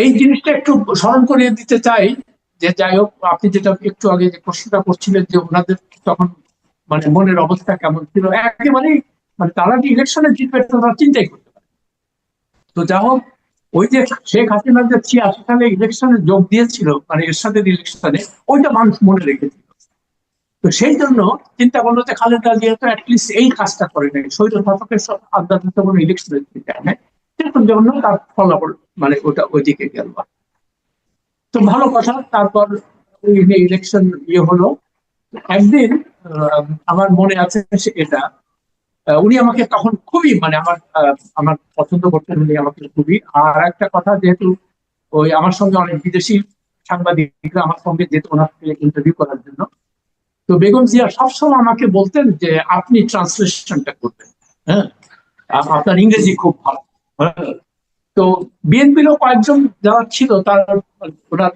এই জিনিসটা একটু স্মরণ করিয়ে দিতে চাই যে যাই হোক, আপনি যেটা একটু আগে যে প্রশ্নটা করছিলেন যে ওনাদের তখন মানে মনের অবস্থা কেমন ছিল, একেবারেই মানে তারা যে ইলেকশনে জিতবে তারা চিন্তাই করতে পারে। তো যা হোক, ওই যে শেখ হাসিনা যে 86 সালে ইলেকশনে যোগ দিয়েছিল মানে এরশাদের ইলেকশনে, ওইটা মানুষ মনে রেখেছিল। তো সেই জন্য চিন্তা করলো যে খালেদা জিয়া তো অ্যাটলিস্ট এই কাজটা করে নেই, স্বৈর শাসকের আদালত কোনো ইলেকশনে যায় না, সেরকম জন্য তার ফলাফল মানে ওটা ওইদিকে গেল। তো ভালো কথা। তারপর ইলেকশন হলো। একদিন আমার মনে আছে এটা, উনি আমাকে তখন খুবই মানে আমার পছন্দ করতেন উনি আমাকে খুবই। আর একটা কথা, যেহেতু ওই আমার সঙ্গে অনেক বিদেশি সাংবাদিকরা আমার সঙ্গে যেত ওনাকে ইন্টারভিউ করার জন্য, তো বেগম জিয়া সবসময় আমাকে বলতেন যে আপনি ট্রান্সলেশনটা করবেন, হ্যাঁ, আপনার ইংরেজি খুব ভালো। হ্যাঁ। তো বিএনপিরও কয়েকজন যারা ছিল তার ওনার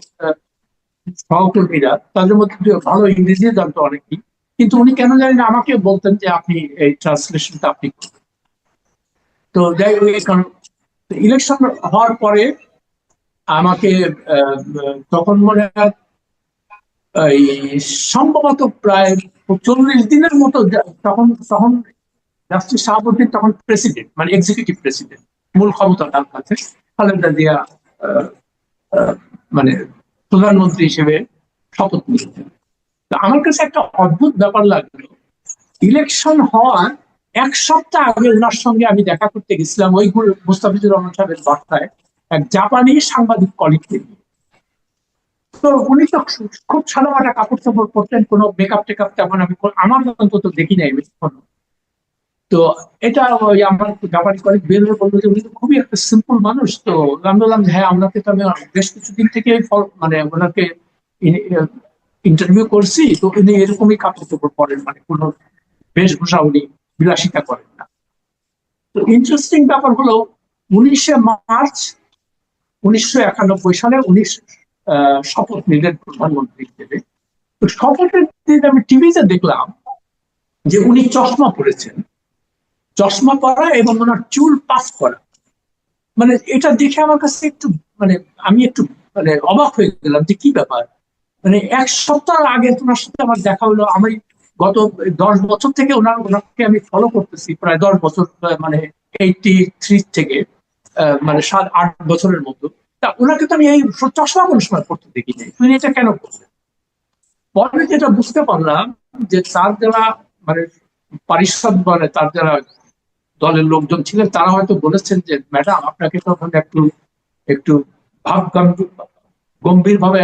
সহকর্মীরা, তাদের মধ্যে ভালো ইংরেজি জানতো অনেকেই, কিন্তু উনি কেন জানি না আমাকে বলতেন যে আপনি এই ট্রান্সলেশনটা আপনি করবেন। তো যাই হোক, ইলেকশন হওয়ার পরে আমাকে তখন মনে হয় এই সম্ভবত প্রায় 40 দিনের মতো তখন তখন জাস্টিস শাহাবুদ্দিন তখন প্রেসিডেন্ট মানে এক্সিকিউটিভ প্রেসিডেন্ট, মূল ক্ষমতা তার কাছে। খালেদা জিয়া আহ, আহ, মানে প্রধানমন্ত্রী হিসেবে শপথ নিয়েছেন। তো আমার কাছে একটা অদ্ভুত ব্যাপার লাগলো, ইলেকশন হওয়ার 1 সপ্তাহ আগে ওনার সঙ্গে আমি দেখা করতে গেছিলাম ওই মুস্তাফিজুর রহমান সাহেবের বার্তায় এক জাপানি সাংবাদিক কলিগকে নিয়ে। তো উনি তো খুব সাদামাটা কাপড় চাপড় পরতেন, কোনো মেকআপ টেকআপ তেমন আমি আমার অন্তত দেখি নাই কখনো। তো এটা ওই আমার জাপানি কলিগ বের হয়ে বললো যে উনি তো খুবই একটা সিম্পল মানুষ। তো আমি বললাম যে হ্যাঁ, আপনাকে তো আমি বেশ কিছুদিন থেকে মানে ওনাকে ইন্টারভিউ করছি, তো উনি এরকমই কাপড় চোপড় পরেন, মানে কোনো বেশভূষা উনি বিলাসিতা করেন না। তো ইন্টারেস্টিং ব্যাপার হলো 19 মার্চ 1991 সালে উনি শপথ নিলেন প্রধানমন্ত্রী হিসেবে। তো শপথের দিন আমি টিভিতে দেখলাম যে উনি চশমা পরেছেন, চশমা পরা এবং ওনার চুল পাস করা। মানে এটা দেখে আমার কাছে একটু মানে আমি একটু মানে অবাক হয়ে গেলাম যে কি ব্যাপার। মানে 1 সপ্তাহ আগে তোমার সাথে আমার দেখা হলো। আমি গত 10 বছর থেকে ওনাকে আমি ফলো করতেছি, প্রায় 10 বছর, মানে 83 থেকে মানে 7-8 বছরের মতো। তা ওনাকে তো আমি এই চশমা কোনো সময় পড়তে দেখি নাই, তুমি এটা কেন করলেন? পরে যেটা বুঝতে পারলাম যে তার যারা মানে পারিষদ মানে তার যারা দলের লোকজন ছিলেন তারা হয়তো বলেছেন যে ম্যাডাম আপনাকে তখন একটু একটু ভাব গম্ভীর ভাবে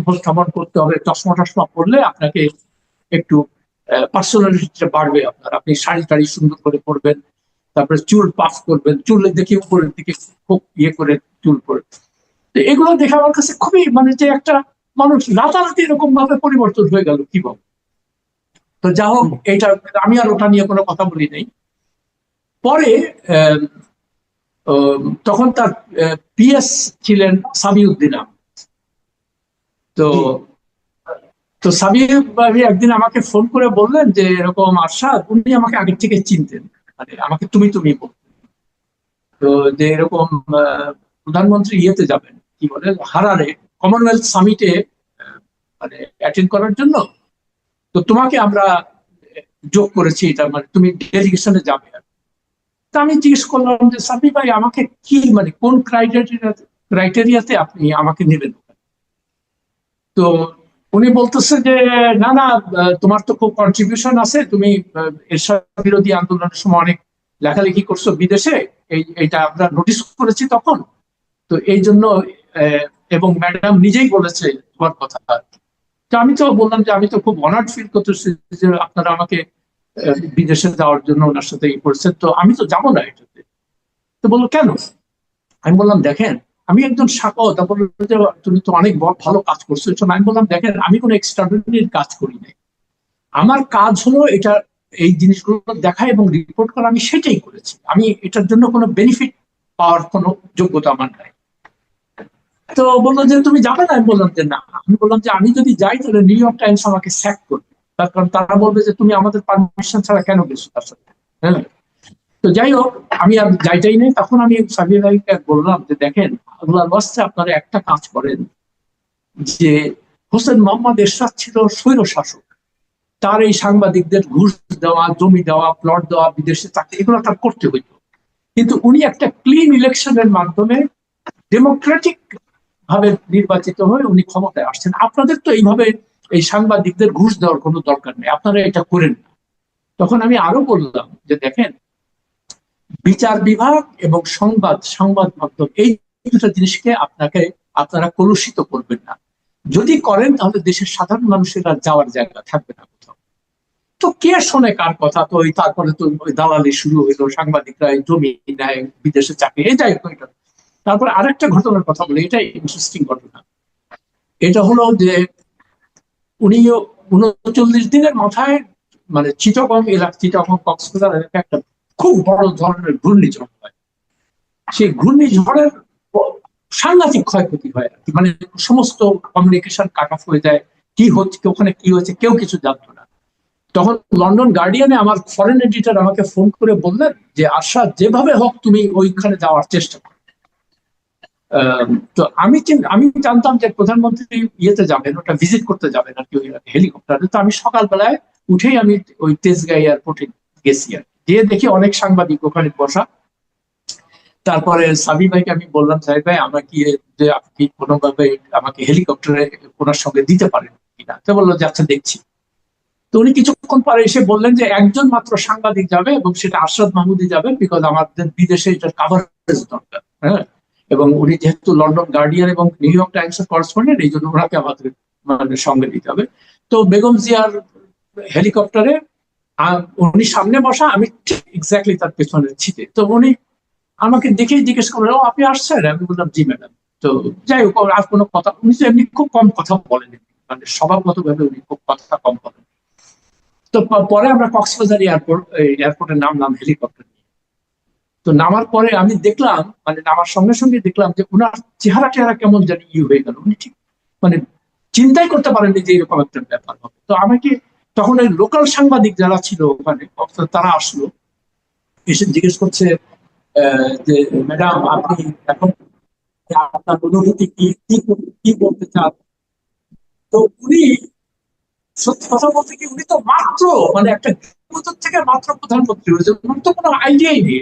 উপস্থাপন করতে হবে, চশমা টশমা পড়লে আপনাকে একটু পার্সোনালিটিটা বাড়বে আপনার, আপনি শাড়ি টাড়ি সুন্দর করে পরবেন, তারপরে চুল পাফ করবেন, চুল দেখে উপরের দিকে খুব ইয়ে করে চুল পরে। তো এগুলো দেখে আমার কাছে খুবই মানে যে একটা মানুষ রাতারাতি এরকম ভাবে পরিবর্তন হয়ে গেল কি বল। তো যা হোক, এইটা আমি আর ওটা নিয়ে কোনো কথা বলি নাই। পরে আহ, তখন তার পিএস ছিলেন সাবিউদ্দিন আহমেদ। তো তো সাবির ভাই একদিন আমাকে ফোন করে বললেন যে এরকম আরশাদ, উনি আমাকে আগের থেকে চিনতেন, মানে আমাকে তুমি তুমি বলতেন। তো যে এরকম প্রধানমন্ত্রী ইয়েতে যাবেন, কি বলে হারারে, কমনওয়েলথ সামিটে মানে অ্যাটেন্ড করার জন্য, তো তোমাকে আমরা যোগ করেছি, এটা মানে তুমি ডেলিগেশনে যাবে। তা আমি জিজ্ঞেস করলাম যে সাবি ভাই আমাকে কি মানে কোন ক্রাইটেরিয়াতে আপনি আমাকে নেবেন? তো উনি বলতেছে যে না না, তোমার তো খুব কন্ট্রিবিউশন আছে, তুমি এরশাদ বিরোধী আন্দোলনের সময় অনেক লেখালেখি করছো বিদেশে, এইটা আমরা নোটিস করেছি তখন। তো এই জন্য আহ, এবং ম্যাডাম নিজেই বলেছে তোমার কথা। তো আমি তো বললাম যে আমি তো খুব অনার্ড ফিল করতেছি যে আপনারা আমাকে বিদেশে যাওয়ার জন্য ওনার সাথে ই করছেন, তো আমি তো যাবো না এটাতে। তো বললো কেন? আমি বললাম দেখেন, আমি একজন সাকত, তারপর তুমি তো অনেক ভালো কাজ করছো। আমি বললাম দেখেন, আমি কোনো এক্সট্রাঅর্ডিনারি কাজ করি নাই, আমার কাজ হলো এটা এই জিনিসগুলো দেখা এবং রিপোর্ট করা, আমি সেটাই করেছি, আমি এটার জন্য কোনো বেনিফিট পাওয়ার কোনো যোগ্যতা আমার নাই। তো বললো যে তুমি যাবে না? আমি বললাম যে না। আমি বললাম যে আমি যদি যাই তাহলে নিউ ইয়র্ক টাইমস আমাকে স্যাক করবে, তার কারণ তারা বলবে যে তুমি আমাদের পারমিশন ছাড়া কেন গেছো তার সাথে। হ্যাঁ। তো যাই হোক, আমি আর যাইটাই নেই। তখন আমি সাবির ভাইকে বললাম যে দেখেন, আল্লাহর ওয়াস্তে আপনারা একটা কাজ করেন, যে হোসেন মোহাম্মদ এরশাদ ছিল স্বৈর শাসক, তার এই সাংবাদিকদের ঘুষ দেওয়া, জমি দেওয়া, প্লট দেওয়া, বিদেশে চাকরি, এগুলো তার করতে হইতো। কিন্তু উনি একটা ক্লিন ইলেকশনের মাধ্যমে ডেমোক্রেটিক ভাবে নির্বাচিত হয়ে উনি ক্ষমতায় আসছেন। আপনাদের তো এইভাবে এই সাংবাদিকদের ঘুষ দেওয়ার কোনো দরকার নেই, আপনারা এটা করেন না। তখন আমি আরো বললাম যে দেখেন, বিচার বিভাগ এবং সংবাদ মাধ্যম, এই দুটো জিনিসকে আপনারা কলুষিত করবেন না। যদি করেন তাহলে দেশের সাধারণ মানুষের আর যাওয়ার জায়গা থাকবে না কোথাও। তো কে শোনে কার কথা? তো তারপরে তো ওই দালালি শুরু হইলো, সাংবাদিকরা জমি নেয়, বিদেশে চাকরি, এটাই। তারপরে আরেকটা ঘটনার কথা বলি, এটাই ইন্টারেস্টিং ঘটনা। এটা হলো যে উনি 39 দিনের মাথায় মানে চিটাগং কক্সবাজার এলাকায় একটা খুব বড় ধরনের ঘূর্ণিঝড় হয়। সেই ঘূর্ণিঝড়ের সাংঘাতিক ক্ষয়ক্ষতি হয় আর কি, মানে সমস্ত কমিউনিকেশন কাট অফ হয়ে যায়। কি হচ্ছে, ওখানে কি হয়েছে, কেউ কিছু জানতো না। তখন লন্ডন গার্ডিয়ানে আমার ফরেন এডিটর আমাকে ফোন করে বললেন যে আশা, যেভাবে হোক তুমি ওইখানে যাওয়ার চেষ্টা করো। তো আমি জানতাম যে প্রধানমন্ত্রী ইয়েতে যাবেন, ওটা ভিজিট করতে যাবেন আর কি, ওই হেলিকপ্টারে। তো আমি সকালবেলায় উঠেই আমি ওই তেজগাঁ এয়ারপোর্টে গেছি আর গিয়ে দেখি অনেক সাংবাদিক ওখানে বসা। তারপরে সাবি ভাইকে আমি বললাম, সাবি ভাই আমাকে যে আপনি কোনোভাবে আমাকে হেলিকপ্টারে ওনার সঙ্গে দিতে পারেন কিনা। তো বললো যে আচ্ছা দেখছি। তো উনি কিছুক্ষণ পরে এসে বললেন যে একজন মাত্র সাংবাদিক যাবে এবং সেটা আশরাফ মাহমুদই যাবে, বিকজ আমাদের বিদেশে এটার কাভারেজ দরকার। হ্যাঁ, এবং উনি যেহেতু লন্ডন গার্ডিয়ান এবং নিউ ইয়র্ক টাইমস এর করেসপন্ডেন্ট, এই জন্য ওনাকে আমাদের মানে সঙ্গে দিতে হবে। তো বেগম জিয়ার হেলিকপ্টারে উনি সামনে বসা, আমি এক্স্যাক্টলি তার পেছনে ছিটে। তো উনি আমাকে দেখেই জিজ্ঞেস করলেন, ও আপনি আসছেন? আমি বললাম জি ম্যাডাম। তো যাই হোক, আর কোনো কথা, উনি তো এমনি খুব কম কথা বলেন, মানে স্বভাবগত ভাবে উনি খুব কথা কম বলেন। তো পরে আমরা কক্সবাজার এয়ারপোর্টে নামলাম হেলিকপ্টার নিয়ে। তো নামার পরে আমি দেখলাম, মানে নামার সঙ্গে সঙ্গে দেখলাম যে ওনার চেহারা কেমন জানি হয়ে গেল। উনি ঠিক মানে চিন্তাই করতে পারেননি যে এরকম একটা ব্যাপার হবে। তো আমাকে তখন ওই লোকাল সাংবাদিক যারা ছিল ওখানে, তারা আসলো, এসে জিজ্ঞেস করছে যে ম্যাডাম আপনি এখন আপনার অনুভূতি কি, কি বলতে চান? তো উনি সত্যি কথা বলতে কি, উনি তো মাত্র মানে একটা বছর থেকে মাত্র প্রধানমন্ত্রী হয়েছে, ওনার তো কোনো আইডিয়াই নেই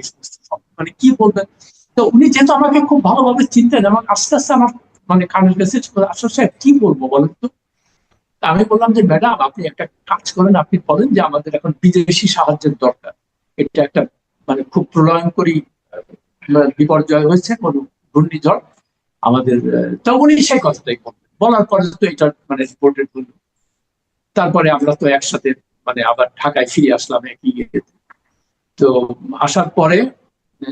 মানে কি বলবেন। তো উনি যেহেতু আমাকে খুব ভালোভাবে চিনতেন, এবং আস্তে আস্তে আমার মানে কানের কাছে আসলে সাহেব কি বলবো বলেন তো। আমি বললাম যে ম্যাডাম আপনি একটা কাজ করেন, আপনি বলেন যে আমাদের এখন বিদেশি সাহায্যের দরকার, এটা একটা মানে খুব প্রলয়ঙ্করী বিপর্যয় হয়েছে, কোন ঘূর্ণিঝড় আমাদের। তো উনি সেই কথাটাই বলবেন, বলার পরে তো এটা মানে রিপোর্টেড হলো। তারপরে আমরা তো একসাথে মানে আবার ঢাকায় ফিরে আসলাম একই ইয়েতে। তো আসার পরে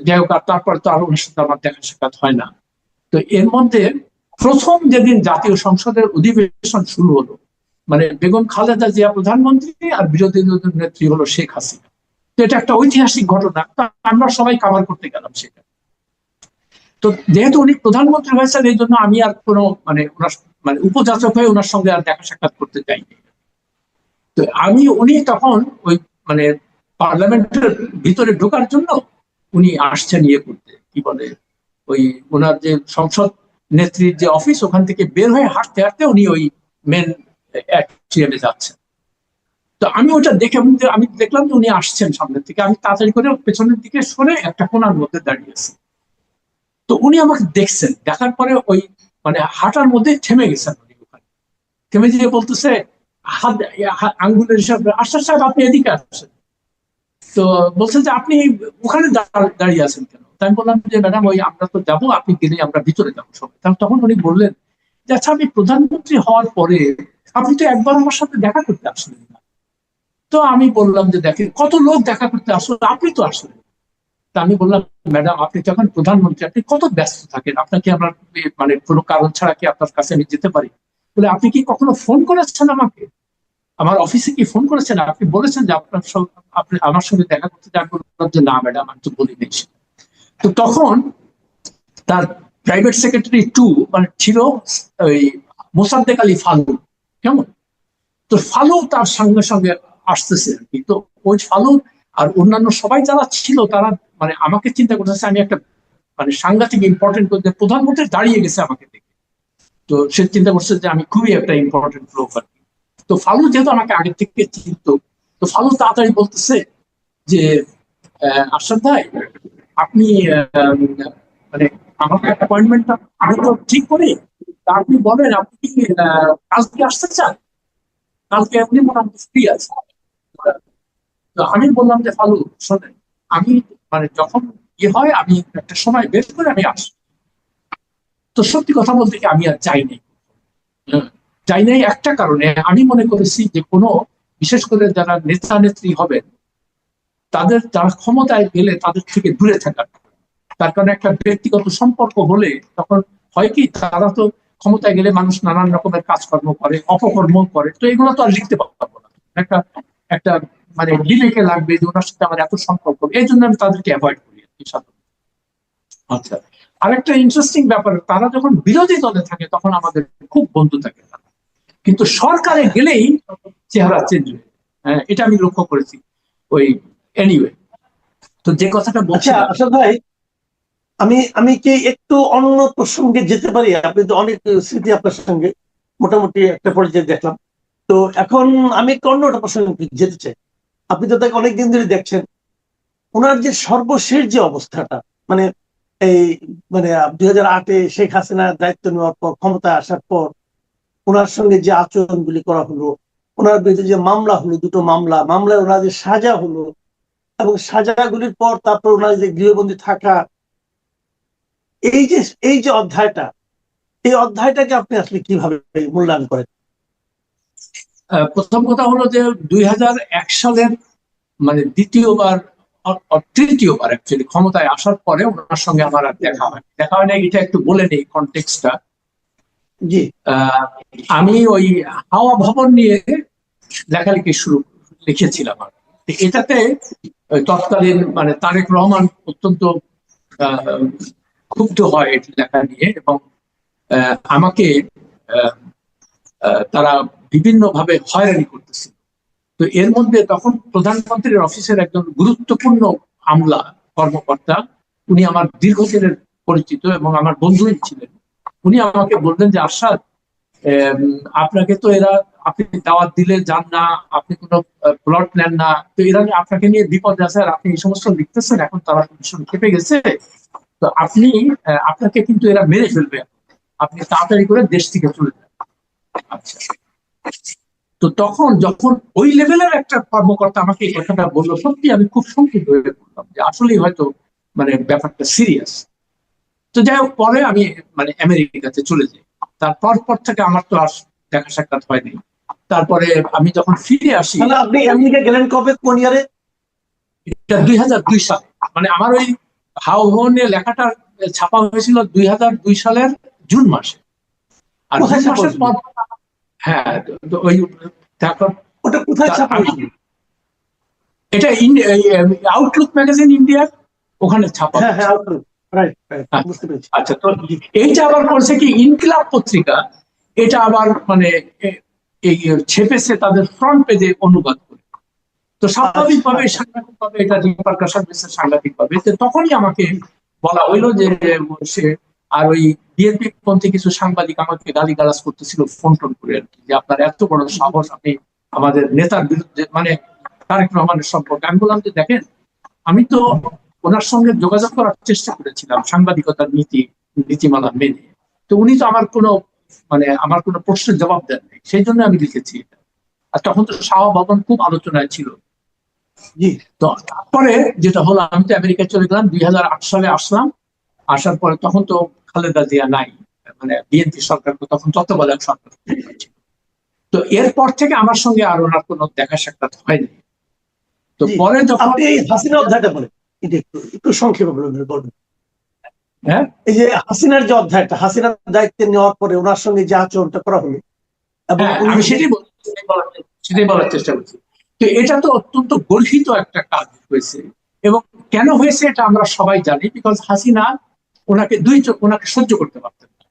যাই হোক, আর তারপরে তো আরো ওনার সাথে আমার দেখা সাক্ষাৎ হয় না। তো এর মধ্যে প্রথম যেদিন জাতীয় সংসদের অধিবেশন শুরু হলো, মানে বেগম খালেদা জিয়া প্রধানমন্ত্রী আর বিরোধী দলের নেত্রী হলো শেখ হাসিনা। তো এটা একটা ঐতিহাসিক ঘটনা, আমরা সবাই কাভার করতে গেলাম সেটা। তো যেহেতু উনি প্রধানমন্ত্রী হয়েছেন, এই জন্য আমি আর কোনো মানে ওনার মানে উপযাচক হয়ে ওনার সঙ্গে আর দেখা সাক্ষাৎ করতে চাইনি। তো উনি তখন ওই মানে পার্লামেন্টের ভিতরে ঢোকার জন্য উনি আসছেন ইয়ে করতে, কি বলে ওই ওনার যে সংসদ নেত্রীর যে অফিস, ওখান থেকে বের হয়ে হাঁটতে হাঁটতে উনি ওই মেন অ্যাট্রিয়ামে যাচ্ছেন। তো আমি ওটা দেখে আমি দেখলাম যে উনি আসছেন সামনের থেকে, আমি তাড়াতাড়ি করে পেছনের দিকে সরে একটা কোণার মধ্যে দাঁড়িয়ে আছি। তো উনি আমাকে দেখছেন, দেখার পরে ওই মানে হাঁটার মধ্যে থেমে গেছেন উনি ওখানে। থেমে যেয়ে বলতেছে আঙ্গুলের হিসাবে, আশ্বাস সাহেব আপনি এদিকে আসছেন। তো বলছেন যে আপনি ওখানে দাঁড়িয়ে আছেন কেন? আমি বললাম যে ম্যাডাম ওই আমরা তো যাবো, আপনি গেলে আমরা ভিতরে যাবো সবাই। তখন উনি বললেন যে আচ্ছা, আমি প্রধানমন্ত্রী হওয়ার পরে আপনি তো একবার আমার সাথে দেখা করতে আসলেন না। তো আমি বললাম যে দেখেন, কত লোক দেখা করতে আসলো, আপনি তো আসলেন। তা আমি বললাম ম্যাডাম আপনি যখন প্রধানমন্ত্রী, আপনি কত ব্যস্ত থাকেন, আপনাকে আমরা মানে কোনো কারণ ছাড়া কি আপনার কাছে আমি যেতে পারি? বলে আপনি কি কখনো ফোন করেছেন আমাকে, আমার অফিসে কি ফোন করেছেন, আপনি বলেছেন যে আপনি আমার সঙ্গে দেখা করতে চান? বললাম যে না ম্যাডাম, আমি তো বলি নাই। তো তখন তার প্রাইভেট সেক্রেটারি টু মানে ছিল ওই মোসাদ্দেক আলী ফালু, কেমন। তো ফালু তার সঙ্গে সঙ্গে আসতেছে আর কি। তো ওই ফালু আর অন্যান্য সবাই যারা ছিল তারা মানে আমাকে চিন্তা করতেছে আমি একটা মানে সাংঘাতিক ইম্পর্টেন্ট করতে, প্রধানমন্ত্রী দাঁড়িয়ে গেছে আমাকে দেখে, তো সে চিন্তা করছে যে আমি খুবই একটা ইম্পর্টেন্ট লোক আর কি। তো ফালু যেহেতু আমাকে আগে থেকে চিনত, তো ফালু তাড়াতাড়ি বলতেছে যে আরশাদ ভাই আপনি মানে আমাকে অ্যাপয়েন্টমেন্টটা আমি তো ঠিক করি, তা আপনি বলেন আপনি কি কালকে আসতে চান, কালকে আপনি মোটামুটি ফ্রি আছে। তো আমি বললাম যে ফালু শোনেন, আমি মানে যখন ইয়ে হয় আমি একটা সময় বের করে আমি আসি। তো সত্যি কথা বলতে কি আমি আর যাইনি। হুম, যাই নাই একটা কারণে, আমি মনে করেছি যে কোনো বিশেষ করে যারা নেতা নেত্রী হবেন তাদের যারা ক্ষমতায় গেলে তাদের থেকে দূরে থাকার, তার কারণে একটা ব্যক্তিগত সম্পর্ক হলে তখন হয় কি তারা তো ক্ষমতায় গেলে মানুষ নানান রকমের কাজকর্ম করে, অপকর্ম করে, তো এগুলো তো আর লিখতে পারবো না। একটা একটা মানে বিবেকে লাগবে যে ওনার সাথে আমার এত সম্পর্ক, এই জন্য আমি তাদেরকে অ্যাভয়েড করি আর কি সাধারণত। আচ্ছা, আরেকটা ইন্টারেস্টিং ব্যাপার, তারা যখন বিরোধী দলে থাকে তখন আমাদের খুব বন্ধু থাকে তারা, কিন্তু সরকারে গেলেই চেহারা চেঞ্জ হয়ে যায়। হ্যাঁ, এটা আমি লক্ষ্য করেছি। ওই এনিওয়ে, তো যে কথাটা আচ্ছা বলছিলাম। আশাদ ভাই, আমি আমি কি একটু অন্য প্রসঙ্গে যেতে পারি? আপনি তো অনেক স্মৃতি আপনার সঙ্গে মোটামুটি একটা পর্যায়ে দেখলাম। তো এখন আমি একটু অন্য একটা প্রসঙ্গে যেতে চাই। আপনি তো তাকে অনেকদিন ধরে দেখছেন। ওনার যে সর্বশেষ যে অবস্থাটা, মানে এই মানে 2008-এ শেখ হাসিনা দায়িত্ব নেওয়ার পর, ক্ষমতায় আসার পর ওনার সঙ্গে যে আচরণগুলি করা হলো, ওনার বিরুদ্ধে যে মামলা হলো, দুটো মামলায় ওনার যে সাজা হলো, এবং সাজাগুলির পর তারপর ওনার যে গৃহবন্দী থাকা, এই যে এই যে অধ্যায়টা, এই অধ্যায়টাকে আপনি আসলে কিভাবে মূল্যায়ন করেন? প্রথম কথা হলো যে 2001 সালের মানে দ্বিতীয়বার তৃতীয়বার অ্যাকচুয়ালি ক্ষমতায় আসার পরে ওনার সঙ্গে আমার আর দেখা হয় না, এটা একটু বলে নেই কনটেক্সটটা। জি। আমি ওই হাওয়া ভবন নিয়ে লেখালেখি লিখেছিলাম আর কি। এটাতে তৎকালীন মানে তারেক রহমান অত্যন্ত আহ, ক্ষুব্ধ হয় এটি লেখা নিয়ে, এবং আমাকে আহ, তারা বিভিন্ন ভাবে হয়রানি করতেছিল। তো এর মধ্যে তখন প্রধানমন্ত্রীর অফিসের একজন গুরুত্বপূর্ণ আমলা কর্মকর্তা, উনি আমার দীর্ঘদিনের পরিচিত এবং আমার বন্ধুই ছিলেন, উনি আমাকে বললেন যে আরশাদ, আপনাকে তো এরা, আপনি দাওয়াত দিলে যান না, আপনি কোনো প্লট নেন না, তো এরা আপনাকে নিয়ে বিপদে আছে, আর আপনি এই সমস্ত লিখতেছেন, এখন তারা ভীষণ খেপে গেছে, তো আপনি আপনাকে কিন্তু এরা মেরে ফেলবে, আপনি তাড়াতাড়ি করে দেশ থেকে চলে যান। আচ্ছা, তো তখন যখন ওই লেভেলের একটা কর্মকর্তা আমাকে এই কথাটা বললো, সত্যি আমি খুব শঙ্কিত হয়ে পড়লাম যে আসলেই হয়তো মানে ব্যাপারটা সিরিয়াস। তো যাই হোক, পরে আমি মানে আমেরিকাতে চলে যাই। তারপর থেকে আমার তো আর দেখা সাক্ষাৎ হয়নি। তারপরে আমি যখন ফিরে আসি, তাহলে আপনি আমেরিকা গেলেন কবে, কোন ইয়ারে? এটা 2002 সালে, মানে আমার ওই হাও ভবনে লেখাটা ছাপা হয়েছিল 2002 সালের জুন মাসে। আর কোথায় জুন ছাপা মাসের হয়েছিল? পর, হ্যাঁ, তো ওই তারপর ওটা কোথায় ছাপা হয়েছিল? এটা আউটলুক ম্যাগাজিন ইন্ডিয়ার ওখানে ছাপা হ্যাঁ হয়েছে। হ্যাঁ, রাইট রাইট, বুঝতে পেরেছি। আচ্ছা, তো এইটা আবার করছে কি ইনকিলাব পত্রিকা, এটা আবার মানে এই ছেপেছে তাদের ফ্রন্ট পেজে অনুবাদ করে। তো স্বাভাবিকভাবে সাংঘাতিকভাবে এটা রিপারকাশন হয়েছে সাংঘাতিকভাবে। তো তখনই আমাকে বলা হইলো যে সে আর ওই বিএনপি পন্থী কিছু সাংবাদিক আমাকে গালিগালাজ করতেছিল ফোন টোন করে আর কি, যে আপনার এত বড় সাহস, আপনি আমাদের নেতার বিরুদ্ধে মানে তারেক রহমানের সম্পর্কে। আমি বললাম যে দেখেন, আমি তো ওনার সঙ্গে যোগাযোগ করার চেষ্টা করেছিলাম সাংবাদিকতার নীতিমালা মেনে, তো উনি তো আমার কোনো প্রশ্নের জবাব দেন নাই, সেই জন্য আমি লিখেছি এটা। আর তখন তো শাহ ভবন খুব আলোচনায় ছিল। জি। তো তারপরে যেটা হলো, আমি তো আমেরিকায় চলে গেলাম, 2008 সালে আসলাম। আসার পরে তখন তো খালেদা জিয়া নাই, মানে বিএনপি সরকার তো তখন তত্ত্বাবধায়ক সরকার ছিল। তো এরপর থেকে আমার সঙ্গে আর ওনার কোনো দেখা সাক্ষাৎ হয়নি। তো পরে যখন আপনি এই হাসিনা অধ্যায়টা বলেন, এটা একটু একটু সংক্ষেপে বলবেন। হ্যাঁ, এই যে হাসিনার যে অধ্যায়টা, হাসিনার দায়িত্ব নেওয়ার পরে ওনার সঙ্গে যে আচরণটা করা হলো, এবং হ্যাঁ, উনি আমি সেটাই বলার চেষ্টা করছি। তো এটা তো অত্যন্ত গর্হিত একটা কাজ হয়েছে, এবং কেন হয়েছে এটা আমরা সবাই জানি, বিকজ হাসিনা ওনাকে সহ্য করতে পারতেন না।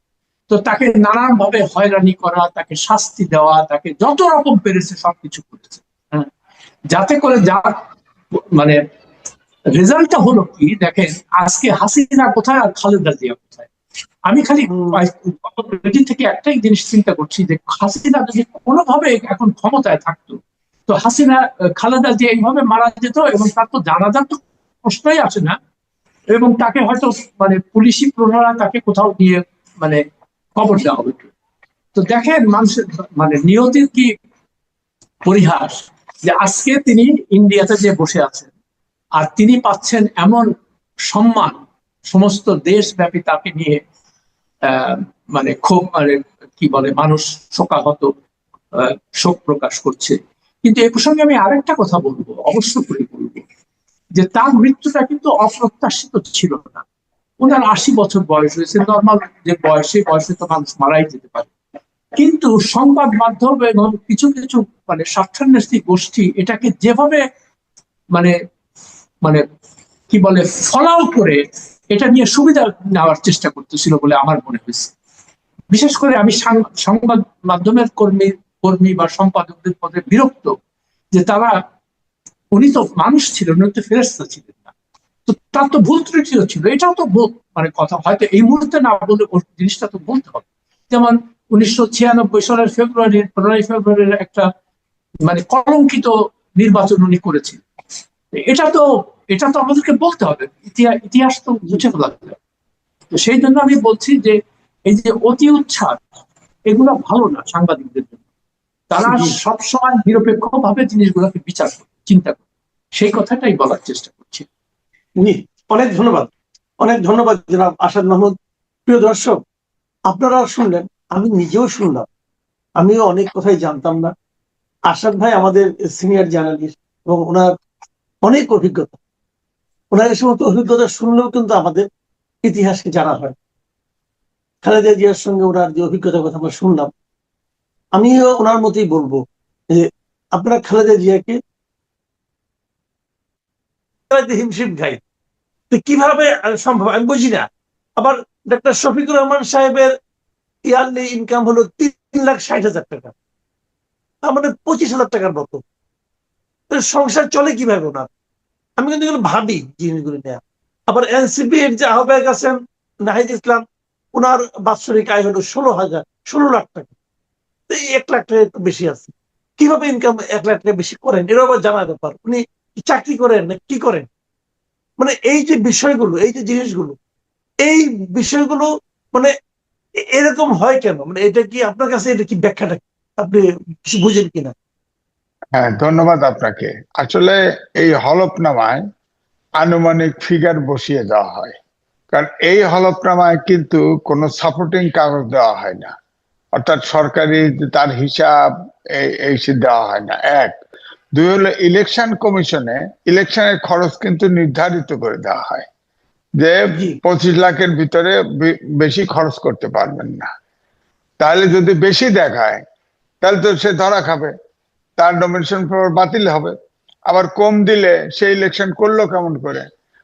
তো তাকে নানান ভাবে হয়রানি করা, তাকে শাস্তি দেওয়া, তাকে যত রকম পেরেছে সবকিছু করেছে, হ্যাঁ, যাতে করে মানে রেজাল্টটা হলো কি দেখেন, আজকে হাসিনা কোথায় আর খালেদা জিয়া কোথায়। আমি খালি দুদিন থেকে একটাই জিনিস চিন্তা করছি যে হাসিনা যদি কোনোভাবে এখন ক্ষমতায় থাকতো, তো হাসিনা খালেদা জিয়া এইভাবে মারা যেত এবং তার তো জানাজার তো প্রশ্নই আসে না, এবং তাকে হয়তো মানে পুলিশি প্রহরা তাকে কোথাও নিয়ে মানে কবর দেওয়া হতো। তো দেখেন মানুষের মানে নিয়তির কি পরিহাস, যে আজকে তিনি ইন্ডিয়াতে যে বসে আছেন আর তিনি পাচ্ছেন এমন সম্মান, সমস্ত দেশব্যাপী তাকে নিয়ে মানে খুব মানে কি বলে মানুষ শোকাহত, শোক প্রকাশ করছে। কিন্তু এই প্রসঙ্গে আমি আরেকটা কথা বলবো, অবশ্য করে বলবো, যে তার মৃত্যুটা কিন্তু অপ্রত্যাশিত ছিল না। ওনার 80 বছর বয়স হয়েছে, নর্মাল যে বয়সে তো মানুষ মারাই যেতে পারে, কিন্তু সংবাদ মাধ্যম এবং কিছু কিছু মানে স্বার্থান্বেষী গোষ্ঠী এটাকে যেভাবে মানে মানে কি বলে ফলাও করে এটা নিয়ে সুবিধা নেওয়ার চেষ্টা করতেছিল বলে আমার মনে হয়েছে। বিশেষ করে আমি সংবাদ মাধ্যমের কর্মী বা সম্পাদকদের পদে বিরক্ত, যে তারা, উনি তো মানুষ ছিলেন, উনি তো ফেরেশতা ছিলেন না, তো তার তো ভুল ত্রুটিও ছিল, এটাও তো মানে কথা হয়তো এই মুহূর্তে না বলে জিনিসটা তো বলতে হবে। যেমন 1996 সালের 15 ফেব্রুয়ারির একটা মানে কলঙ্কিত নির্বাচন উনি করেছিলেন, এটা তো আমাদেরকে বলতে হবে, ইতিহাস তো মুছে ফেলা যাবে। তো সেই জন্য আমি বলছি যে এই যে অতি উচ্ছ্বাস, এগুলো ভালো না সাংবাদিকদের জন্য। তারা সবসময় নিরপেক্ষ ভাবে জিনিসগুলোকে বিচার করে চিন্তা করে, সেই কথাটাই বলার চেষ্টা করছি। অনেক ধন্যবাদ, অনেক ধন্যবাদ জনাব আসাদ মাহমুদ। প্রিয় দর্শক, আপনারা শুনলেন, আমি নিজেও শুনলাম, আমিও অনেক কথাই জানতাম না। আসাদ ভাই আমাদের সিনিয়র জার্নালিস্ট এবং ওনার অনেক অভিজ্ঞতা, ওনার এই সমস্ত অভিজ্ঞতা শুনলেও কিন্তু আমাদের ইতিহাসকে জানা হয়। খালেদা জিয়ার সঙ্গে ওনার যে অভিজ্ঞতার কথা আমরা শুনলাম, আমিও ওনার মতোই বলবো যে আপনারা খালেদা জিয়াকে হিমশিম খাই, তো কিভাবে সম্ভব আমি বুঝি না। আবার ডক্টর শফিকুর রহমান সাহেবের ইয়ারলি ইনকাম হলো 3,60,000 টাকা, তার মানে 25,000 টাকার মতো। সংসার চলে কিভাবে ওনার? আমি কিন্তু এগুলো ভাবি জিনিসগুলো নেয়া। আবার এনসিপির যে আহ্বায়ক আছেন নাহিদ ইসলাম, ওনার বাৎসরিক আয় হলো 16 লাখ টাকা। 1 লাখ টাকা একটু বেশি আছে। কিভাবে ইনকাম 1 লাখ টাকা বেশি করেন, এর আবার জানার ব্যাপার। উনি চাকরি করেন না কি করেন? মানে এই যে বিষয়গুলো, এই যে জিনিসগুলো, এই বিষয়গুলো মানে এরকম হয় কেন? মানে এটা কি আপনার কাছে, এটা কি ব্যাখ্যাটা আপনি কিছু বুঝেন কিনা? হ্যাঁ, ধন্যবাদ আপনাকে। আসলে এই হলফনামায় আনুমানিক ফিগার বসিয়ে দেওয়া হয়, কারণ এই হলফনামায় কিন্তু কোনো সাপোর্টিং কাগজ দেওয়া হয় না, অর্থাৎ সরকারি তার হিসাব এই দেওয়া হয় না। এক, দুই হলো ইলেকশন কমিশনে ইলেকশনের খরচ কিন্তু নির্ধারিত করে দেওয়া হয় যে 25 লাখের ভিতরে বেশি খরচ করতে পারবেন না। তাহলে যদি বেশি দেখায় তাহলে তো সে ধরা খাবে, তার নমিনেশন পেপার বাতিল হবে। আবার কম দিলে সে ইলেকশন করলো কেমন করে?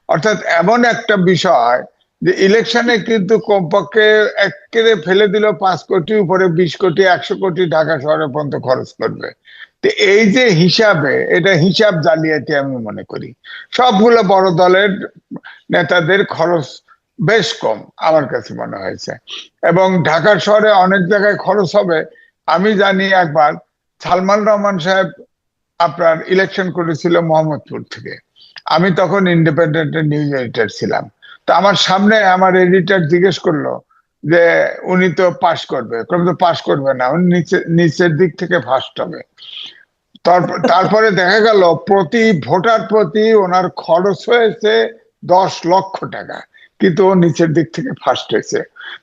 অর্থাৎ এমন একটা বিষয় যে ইলেকশনে কিন্তু কমপক্ষে একেবারে ফেলে দিল 5 কোটি উপরে 20 কোটি 100 কোটি ঢাকা শহরে পর্যন্ত খরচ করবে। তো এই যে হিসাবে, এটা হিসাব জালিয়াতি আমি মনে করি। সবগুলো বড় দলের নেতাদের খরচ বেশ কম আমার কাছে মনে হয়েছে, এবং ঢাকা শহরে অনেক জায়গায় খরচ হবে। আমি জানি একবার সালমান রহমান সাহেব আপনার ইলেকশন করেছিল মোহাম্মদপুর থেকে, আমি তখন ইন্ডিপেন্ডেন্টের নিউজ এডিটর ছিলাম। তো আমার সামনে আমার এডিটর জিজ্ঞেস করলো যে উনি তো পাশ করবে, তো পাশ করবে না, উনি নিচের দিক থেকে ফার্স্ট হবে। তারপরে দেখা গেল প্রতি ভোটার প্রতি ওনার খরচ হয়েছে 10 লক্ষ টাকা, কিন্তু ও নিচের দিক থেকে ফার্স্ট হয়েছে।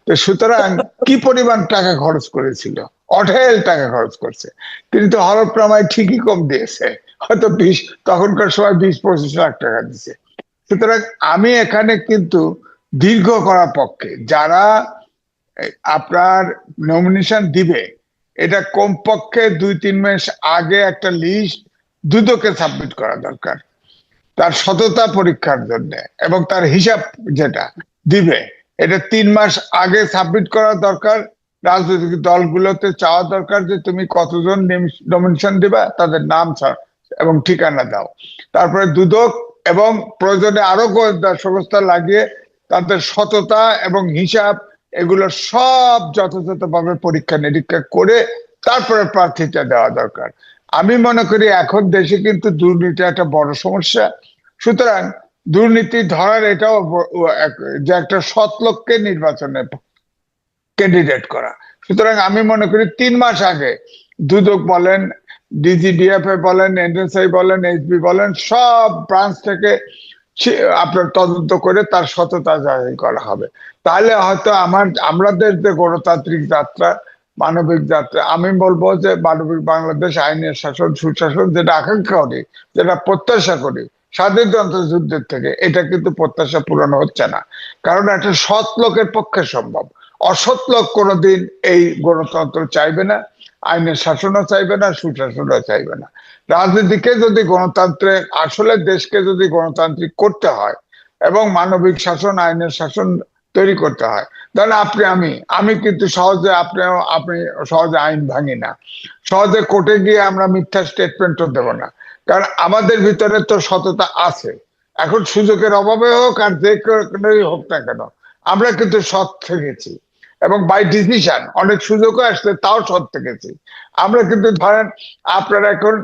তো সুতরাং কি পরিমাণ টাকা খরচ করেছিল, অঢেল টাকা খরচ করছে। তিনি তো হলফনামায় ঠিকই কম দিয়েছে, হয়তো 20, তখনকার সময় 20-25 লাখ টাকা দিছে। সুতরাং আমি এখানে কিন্তু দীর্ঘ করার পক্ষে, যারা আপনার নমিনেশন দিবে এটা কমপক্ষে 2-3 মাস আগে একটা লিস্ট দুদকে সাবমিট করা দরকার তার সততা পরীক্ষার জন্য, এবং তার হিসাব যেটা দিবে এটা 3 মাস আগে সাবমিট করা দরকার। রাজনৈতিক দলগুলোতে চাওয়া দরকার যে তুমি কতজন নমিনেশন দিবা, তাদের নাম এবং ঠিকানা দাও। তারপরে দুদক এবং প্রয়োজনে আরো গোয়েন্দা সংস্থা লাগিয়ে তাদের সততা এবং হিসাব এগুলো সব যথাযথভাবে পরীক্ষা নিরীক্ষা করে তারপরে প্রার্থীটা দেওয়া দরকার। আমি মনে করি এখন দেশে কিন্তু দুর্নীতি একটা বড় সমস্যা। সুতরাং দুর্নীতি ধরার এটাও যে একটা সৎ লোককে নির্বাচনে ক্যান্ডিডেট করা। সুতরাং আমি মনে করি 3 মাস আগে দুদক বলেন, ডিজিডিএফএ বলেন, এনএসআই বলেন, এসবি বলেন, সব ব্রাঞ্চ থেকে আপনার তদন্ত করে তার সততা যাচাই করা হবে। তাহলে হয়তো আমাদের যে গণতান্ত্রিক যাত্রা, মানবিক যাত্রা, আমি বলবো যে মানবিক বাংলাদেশ, আইনের শাসন, সুশাসন যেটা আকাঙ্ক্ষা করি, যেটা প্রত্যাশা করি স্বাধীনতা যুদ্ধের থেকে, এটা কিন্তু প্রত্যাশা পূরণ হচ্ছে না। কারণ একটা সৎ লোকের পক্ষে সম্ভব, অসৎ লোক কোনোদিন এই গণতন্ত্র চাইবে না, আইনের শাসনও চাইবে না, সুশাসনও চাইবে না। রাজনীতিকে যদি গণতান্ত্রিক, আসলে দেশকে যদি গণতান্ত্রিক করতে হয় এবং মানবিক শাসন, আইনের শাসন তৈরি করতে হয়, তাহলে আমি কিন্তু সহজে আপনি সহজে আইন ভাঙি না, সহজে কোর্টে গিয়ে আমরা মিথ্যা স্টেটমেন্টও দেব না। কারণ আমাদের ভিতরে তো সততা আছে। এখন সুযোগের অভাবে হোক আর যে কোনোই হোক না কেন, আমরা কিন্তু সৎ থেকেছি এবং বাই ডিসিশন অনেক সুযোগও আসলে তাও সৎ থেকেছি। আমরা কিন্তু ধরেন আপনার এখন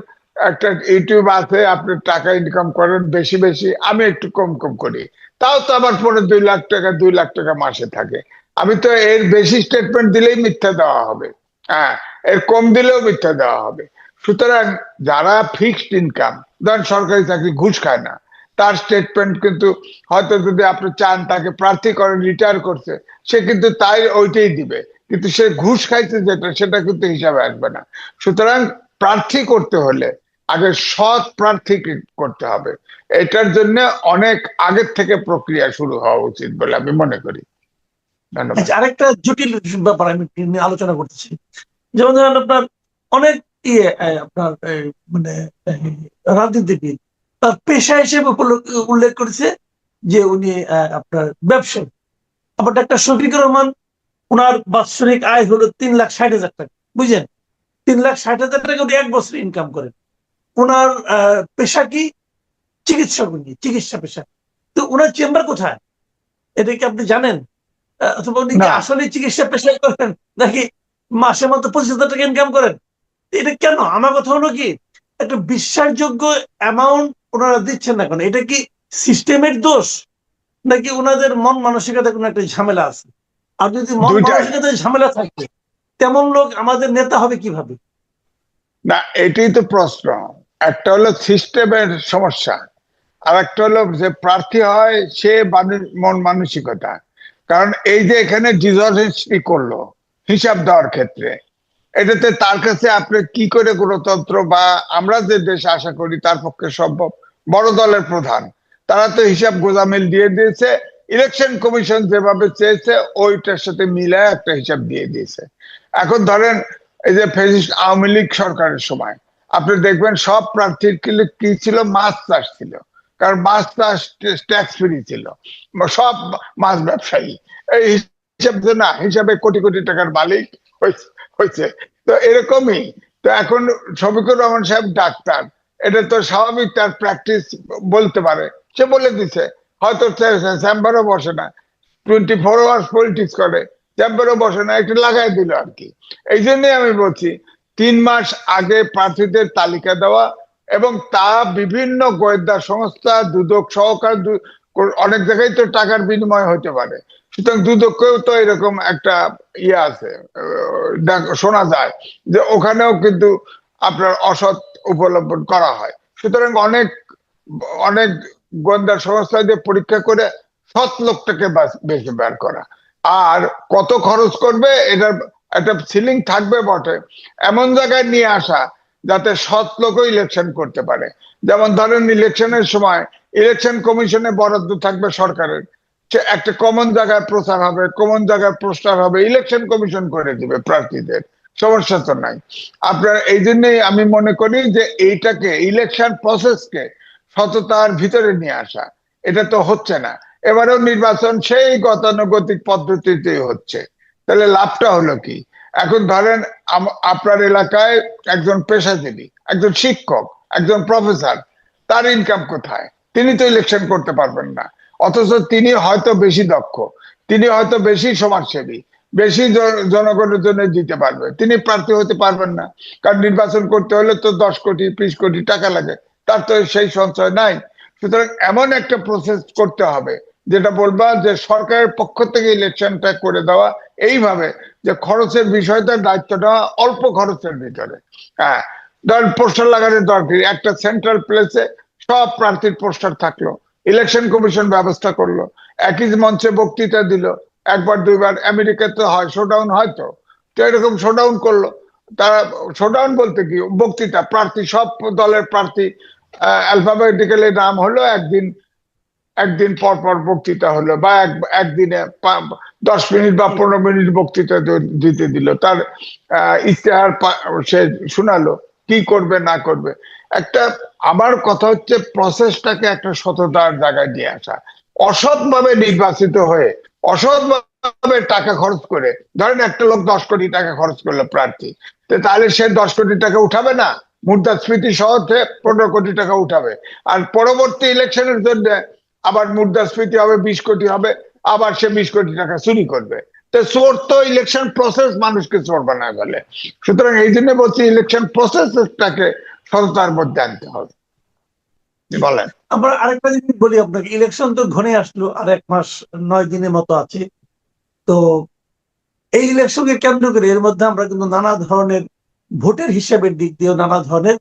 একটা ইউটিউব আছে, আপনি টাকা ইনকাম করেন বেশি বেশি, আমি একটু কম কম করি, তাও তো আমার পরে 2 লাখ টাকা 2 লাখ টাকা মাসে থাকে। আমি তো এর বেশি স্টেটমেন্ট দিলেই মিথ্যা দেওয়া হবে, হ্যাঁ, এর কম দিলেও মিথ্যা দেওয়া হবে। সুতরাং যারা ফিক্সড ইনকাম, ধরেন সরকারি চাকরি, ঘুষ খায় না, তার স্টেটমেন্ট কিন্তু হয়তো যদি আপনি চান তাকে প্রার্থী করেন, রিটায়ার করছে, সে কিন্তু তাই ওইটাই দিবে, কিন্তু সে ঘুষ খাইছে যেটা, সেটা কিন্তু হিসাবে আসবে না। সুতরাং প্রার্থী করতে হলে আগে সৎ প্রার্থী করতে হবে। এটার জন্য অনেক আগের থেকে প্রক্রিয়া শুরু হওয়া উচিত বলে আমি মনে করি। ধন্যবাদ। আচ্ছা, আরেকটা জটিল ব্যাপার আমি নিয়ে আলোচনা করতেছি। যেমন ধরেন আপনার অনেক আপনার মানে রাজনীতিবিদ তার পেশা হিসেবে উল্লেখ করেছে যে উনি আপনার ব্যবসায়ী। আবার ডাক্তার শফিকুর রহমান, ওনার বাৎসরিক আয় হলো 3,60,000 টাকা, বুঝলেন? 3,60,000 টাকা উনি 1 বছর ইনকাম করেন। ওনার পেশা কি? চিকিৎসক, উনি চিকিৎসা পেশা। তো ওনার চেম্বার কোথায়, এটা কি আপনি জানেন? অথবা উনি কি আসলে চিকিৎসা পেশায় করেন, নাকি মাসে মাত্র 25,000 টাকা ইনকাম করেন? এটা কেন? আমার কথা হলো কি, একটা বিশ্বাসযোগ্য অ্যামাউন্ট ওনারা দিচ্ছেন না কেন? এটা কি সিস্টেমের দোষ, নাকি ওনাদের মন মানসিকতা কোনো একটা ঝামেলা আছে? আর যদি মন মানসিকতায় ঝামেলা থাকে, তেমন লোক আমাদের নেতা হবে কিভাবে? না, এটাই তো প্রশ্ন। একটা হলো সিস্টেমের সমস্যা, আর একটা হলো যে প্রার্থী হয় সে মন মানসিকতা। কারণ এই যে এখানে ডিসঅনেস্টি করলো হিসাব দেওয়ার ক্ষেত্রে, এটাতে তার কাছে আপনি কি করে গণতন্ত্র বা আমরা যে দেশ আশা করি তার পক্ষে সম্ভব? বড় দলের প্রধান, তারা তো হিসাব গোজামিল দিয়ে দিয়েছে, ইলেকশন কমিশন যেভাবে চেয়েছে ওইটার সাথে মিলায় একটা হিসাব দিয়ে দিয়েছে। এখন ধরেন এই যে ফ্যাসিস্ট আওয়ামী লীগ সরকারের সময় আপনি দেখবেন সব প্রার্থীর কি ছিল, মাছ চাষ ছিল, কারণ মাছ চাষ ট্যাক্স ফ্রি ছিল, সব মাছ ব্যবসায়ী। এই হিসাব না, হিসাবে কোটি কোটি টাকার মালিক হয়েছে। তো এরকমই তো এখন শফিকুর রহমান সাহেব ডাক্তার, এটা তো স্বাভাবিক, তার প্র্যাকটিস বলতে পারে, সে বলে দিছে। হয়তো চেম্বারও বসে না, 24 আওয়ার্স পলিটিক্স করে, চেম্বারও বসে না, একটু লাগাই দিল আর কি। এই জন্যই আমি বলছি 3 মাস আগে প্রার্থীদের তালিকা দেওয়া, এবং তা বিভিন্ন গোয়েন্দা সংস্থা, দুদক সহকার, অনেক জায়গায় তো টাকার বিনিময় হতে পারে। সুতরাং দুদকেও তো এরকম একটা ইয়ে আছে, শোনা যায় যে ওখানেও কিন্তু আপনার অসৎ উপলব্ধন করা হয়। সুতরাং অনেক অনেক গোয়েন্দা সংস্থা দিয়ে পরীক্ষা করে সৎ লোকটাকে বেছে বের করা। আর কত খরচ করবে এটার একটা সিলিং থাকবে বটে, এমন জায়গায় নিয়ে আসা যাতে সৎ লোকও ইলেকশন করতে পারে। যেমন ধরেন ইলেকশনের সময় ইলেকশন কমিশনে বরাদ্দ থাকবে সরকারের, একটা কমন জায়গায় প্রচার হবে, কমন জায়গায় পোস্টার হবে, ইলেকশন কমিশন করে দিবে প্রার্থীদের, সমস্যা তো নাই আপনার। এই জন্যই আমি মনে করি যে এইটাকে, ইলেকশন প্রসেসকে সততার ভিতরে নিয়ে আসা, এটা তো হচ্ছে না। এবারেও নির্বাচন সেই গতানুগতিক পদ্ধতিতেই হচ্ছে, তাহলে লাভটা হলো কি? এখন ধরেন আপনার এলাকায় একজন পেশাজীবী, একজন শিক্ষক, একজন প্রফেসর, তার ইনকাম কোথায়? তিনি তো ইলেকশন করতে পারবেন না, অথচ তিনি হয়তো বেশি দক্ষ, তিনি হয়তো বেশি সমাজসেবী, বেশি জনগণের জন্য দিতে পারবে, তিনি প্রার্থী হতে পারবেন না। কারণ নির্বাচন করতে হলে তো 10 কোটি 20 কোটি টাকা লাগে, তার তো সেই সঞ্চয় নাই। সুতরাং এমন একটা প্রসেস করতে হবে যেটা বলবা যে সরকারের পক্ষ থেকে ইলেকশনটা করে দেওয়া এইভাবে যে খরচের বিষয়টা দায়িত্বটা অল্প খরচের ভিতরে। হ্যাঁ, ধরেন পোস্টার লাগানোর দরকার, একটা সেন্ট্রাল প্লেসে সব প্রার্থীর পোস্টার থাকলো, ইলেকশন কমিশন ব্যবস্থা করলো, একই মঞ্চে বক্তৃতা দিল, একবার দুইবার, আমেরিকাতে হয় শোডাউন, হয়তো তো এরকম শোডাউন করলো। তারা শোডাউন বলতে কি, বক্তৃতা, প্রার্থী সব দলের প্রার্থী অ্যালফাবেটিক্যালি নাম হলো, একদিন একদিন পর পর বক্তৃতা হলো, বা একদিনে 10 মিনিট বা 15 মিনিট বক্তৃতা দিতে দিল, তার ইশতেহার সে শোনালো কি করবে না করবে। একটা, আমার কথা হচ্ছে প্রসেসটাকে একটা সততার জায়গায় নিয়ে আসা। অসৎ ভাবে নির্বাচিত হয়ে অসৎ ভাবে টাকা খরচ করে, ধরেন একটা লোক 10 কোটি টাকা খরচ করলো প্রার্থী, তাহলে সে 10 কোটি টাকা উঠাবে না? মুদ্রাস্ফীতি সহ 15 কোটি টাকা উঠাবে, আর পরবর্তী ইলেকশনের জন্য আবার মুদ্রাস্ফীতি হবে 20 কোটি হবে, আবার সে 20 কোটি টাকা চুরি করবে। তো চোর তো ইলেকশন প্রসেস মানুষকে চোর বানায় ফেলে। সুতরাং এই জন্য বলছি ইলেকশন প্রসেসটাকে সততার মধ্যে আনতে হবে। বলেন। আমরা আরেকটা জিনিস বলি আপনাকে, ইলেকশন তো ঘনে আসলো, আর 1 মাস 9 দিনের মতো আছে। তো এই ইলেকশনকে কেন্দ্র করে এর মধ্যে আমরা কিন্তু নানা ধরনের ভোটের হিসাবের দিক দিয়েও নানা ধরনের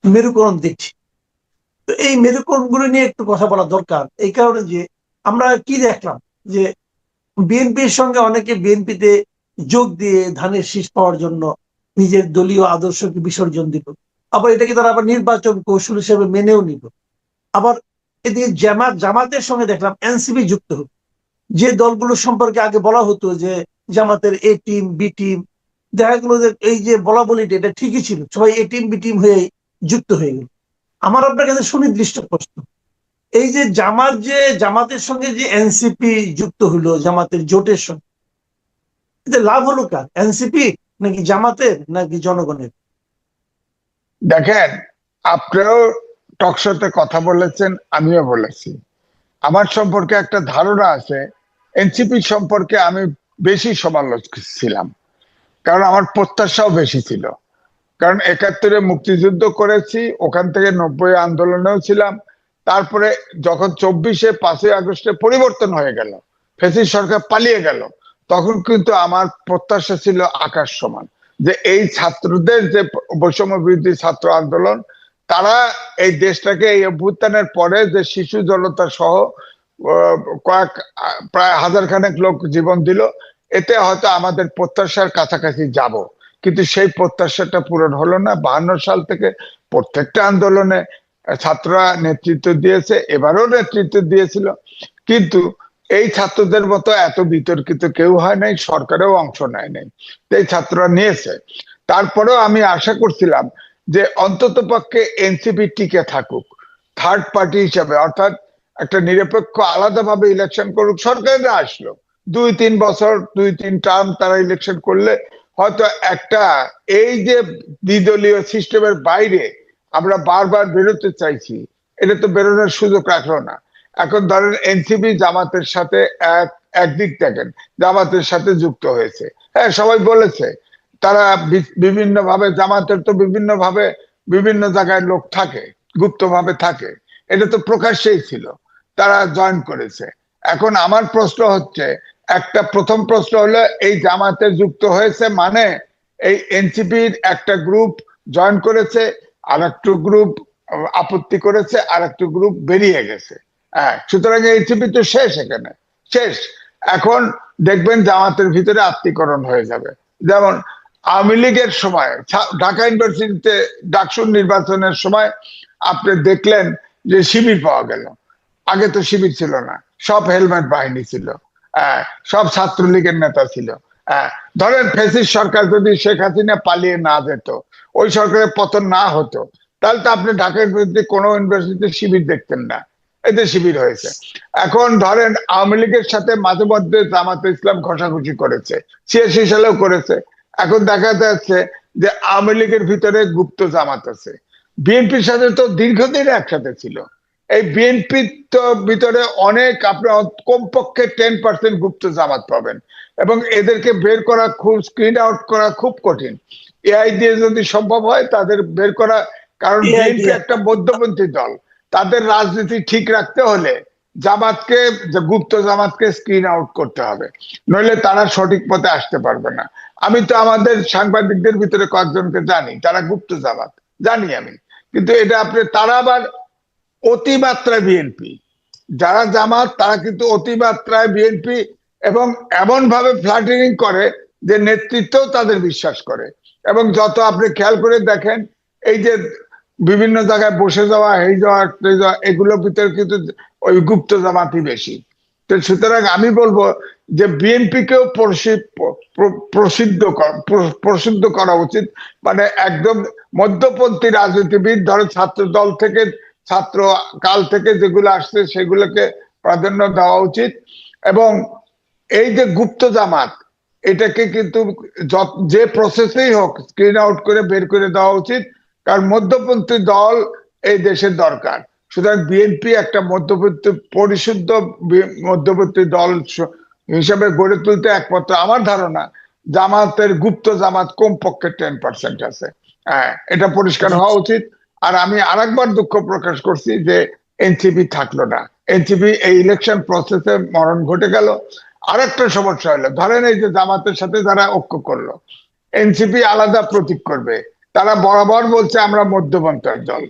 মেরুকরণ দেখছি। তো এই মেরুকরণ গুলো নিয়ে একটু কথা বলা দরকার, এই কারণে যে আমরা কি দেখলাম যে বিএনপির সঙ্গে অনেকে বিএনপিতে যোগ দিয়ে ধানের শীষ পাওয়ার জন্য নিজের দলীয় আদর্শকে বিসর্জন দিল, আবার এটাকে তারা আবার নির্বাচন কৌশল হিসেবে মেনেও নিল। আবার এদিকে জামাতের সঙ্গে দেখলাম এনসিপি যুক্ত হলো, যে দলগুলো সম্পর্কে আগে বলা হতো যে জামাতের এ টিম বি টিম, দেখা গেল যে এই যে বলা বলিটা এটা ঠিকই ছিল, সবাই এ টিম বি টিম হয়ে যুক্ত হয়ে গেল। আমার আপনার কাছে সুনির্দিষ্ট প্রশ্ন, এই যে জামাতের সঙ্গে যে এনসিপি যুক্ত হলো, জামাতের জোটের সঙ্গে, এতে লাভ হলো কার? এনসিপি নাকি জামাতের নাকি জনগণের? দেখেন, আপনিও টকশোতে কথা বলেছেন, আমিও বলেছি, আমার সম্পর্কে একটা ধারণা আছে। এনসিপি সম্পর্কে আমি বেশি সমালোচক ছিলাম, কারণ আমার প্রত্যাশাও বেশি ছিল। কারণ 71-এ মুক্তিযুদ্ধ করেছি, ওখান থেকে 90 আন্দোলনেও ছিলাম। তারপরে যখন 24-এ 5ই আগস্টে পরিবর্তন হয়ে গেল, ফ্যাসিস্ট সরকার পালিয়ে গেল, তখন কিন্তু আমার প্রত্যাশা ছিল আকাশ সমান, যে এই ছাত্রদের যে বৈষম্য বিরোধী ছাত্র আন্দোলন, তারা এই দেশটাকে এই অভ্যুত্থানের পরে যে শিশু জনতা সহ প্রায় 1000 খানেক লোক জীবন দিল, এতে হয়তো আমাদের প্রত্যাশার কাছাকাছি যাব। কিন্তু সেই প্রত্যাশাটা পূরণ হলো না। 52 সাল থেকে প্রত্যেকটা আন্দোলনে ছাত্ররা নেতৃত্ব দিয়েছে, এবারও নেতৃত্ব দিয়েছিল, কিন্তু এই ছাত্রদের মতো এত বিতর্কিত কেউ হয় নাই, সরকারেও অংশ নেয় নাই, এই ছাত্ররা নিয়েছে। তারপরেও আমি আশা করছিলাম যে অন্তত পক্ষে এনসিপি টিকে থাকুক, থার্ড পার্টি হিসাবে, অর্থাৎ একটা নিরপেক্ষ আলাদাভাবে ইলেকশন করুক। সরকাররা আসলো 2-3 বছর, 2-3 টার্ম তারা ইলেকশন করলে হয়তো একটা, এই যে দ্বিদলীয় সিস্টেমের বাইরে আমরা বারবার বেরোতে চাইছি, এটা তো বেরোনোর সুযোগ রাখলো না। এখন ধরেন এনসিপি জামাতের সাথে একদিক দেখেন, জামাতের সাথে যুক্ত হয়েছে। হ্যাঁ, সবাই বলেছে তারা বিভিন্ন ভাবে, জামাতের তো বিভিন্ন ভাবে বিভিন্ন জায়গায় লোক থাকে, গুপ্ত ভাবে থাকে, এটা তো প্রকাশ্যেই ছিল, তারা জয়েন করেছে। এখন আমার প্রশ্ন হচ্ছে, একটা প্রথম প্রশ্ন হলো, এই জামাতে যুক্ত হয়েছে মানে এই এনসিপির একটা গ্রুপ জয়েন করেছে, আর একটু গ্রুপ আপত্তি করেছে, আর একটু গ্রুপ বেরিয়ে গেছে। হ্যাঁ, সুতরাং এনসিপি তো শেষ, এখানে শেষ। এখন দেখবেন জামাতের ভিতরে আত্মীকরণ হয়ে যাবে। যেমন আওয়ামী লীগের সময় ঢাকা ইউনিভার্সিটিতে ডাকসুর নির্বাচনের সময় আপনি দেখলেন যে শিবির পাওয়া গেল। আগে তো শিবির ছিল না, সব হেলমেট বাহিনী ছিল, সব ছাত্রলীগের নেতা ছিল। ধরেন ফ্যাসিস্ট সরকার যদি শেখ হাসিনা পালিয়ে না যেত, ওই সরকারের পতন না হতো, তাহলে তো আপনি ঢাকা ইউনিভার্সিটি কোনো ইউনিভার্সিটিতে শিবির দেখতেন না। এতে শিবির হয়েছে। এখন ধরেন আওয়ামী লীগের সাথে মাঝে মধ্যে জামাতে ইসলাম ঘষাঘষি করেছে, 86 সালেও করেছে। এখন দেখা যাচ্ছে যে আওয়ামী লীগের ভিতরে গুপ্ত জামাত আছে। বিএনপির সাথে তো দীর্ঘদিন একসাথে ছিল। এই বিএনপি তো ভিতরে অনেক, আপনার কমপক্ষে 10% গুপ্ত জামাত পাবেন, এবং এদেরকে বের করা খুব, স্ক্রিন আউট করা খুব কঠিন। এআই দিয়ে যদি সম্ভব হয় তাদের বের করা, কারণ AI বিএনপি দিয়ে। একটা মধ্যপন্থী দল, তাদের রাজনীতি ঠিক রাখতে হলে জামাতকে, গুপ্ত জামাতকে স্ক্রিন আউট করতে হবে, নইলে তারা সঠিক পথে আসতে পারবে না। আমি তো আমাদের সাংবাদিকদের ভিতরে কয়েকজনকে জানি, তারা গুপ্ত জামাত, জানি আমি। কিন্তু এটা আপনি, তারা আবার অতিমাত্রায় বিএনপি, যারা জামাত তারা কিন্তু অতিমাত্রায় বিএনপি, এবং এমন ভাবে ফ্ল্যাটারিং করে যে নেতৃত্ব তাদের বিশ্বাস করে। এবং যত আপনি খেয়াল করে দেখেন, এই যে বিভিন্ন জায়গায় বসে যাওয়া, এই যাওয়া, এগুলোর ভিতরে কিন্তু ওই গুপ্ত জামাতই বেশি। তো সুতরাং আমি বলবো যে বিএনপিকেও প্রসিদ্ধ করা উচিত, মানে একদম মধ্যপন্থী রাজনীতিবিদ, ধরো ছাত্র দল থেকে, ছাত্র কাল থেকে যেগুলো আসছে সেগুলোকে প্রাধান্য দেওয়া উচিত। এবং এই যে গুপ্ত জামাত, এটাকে কিন্তু যে প্রসেসেই হোক স্ক্রিন আউট করে বের করে দেওয়া উচিত, কারণ মধ্যপন্থী দল এই দেশের দরকার। সুতরাং বিএনপি একটা মধ্যবর্তী, পরিশুদ্ধ মধ্যবর্তী দল হিসাবে গড়ে তুলতে একমাত্র আমার ধারণা জামাতের, গুপ্ত জামাত কমপক্ষে 10% আছে। হ্যাঁ, এটা পরিষ্কার হওয়া উচিত। আর আমি আরেকবার দুঃখ প্রকাশ করছি যে এনসিপি থাকলো না। এনসিপি এই ইলেকশন প্রসেসে মরণ ঘটে গেল। আরেকটা সমস্যা হলো, ধরেন এই যে জামাতের সাথে যারা ঐক্য করলো, এনসিপি আলাদা প্রতীক করবে, তারা বরাবর বলছে আমরা মধ্যপন্থার দল,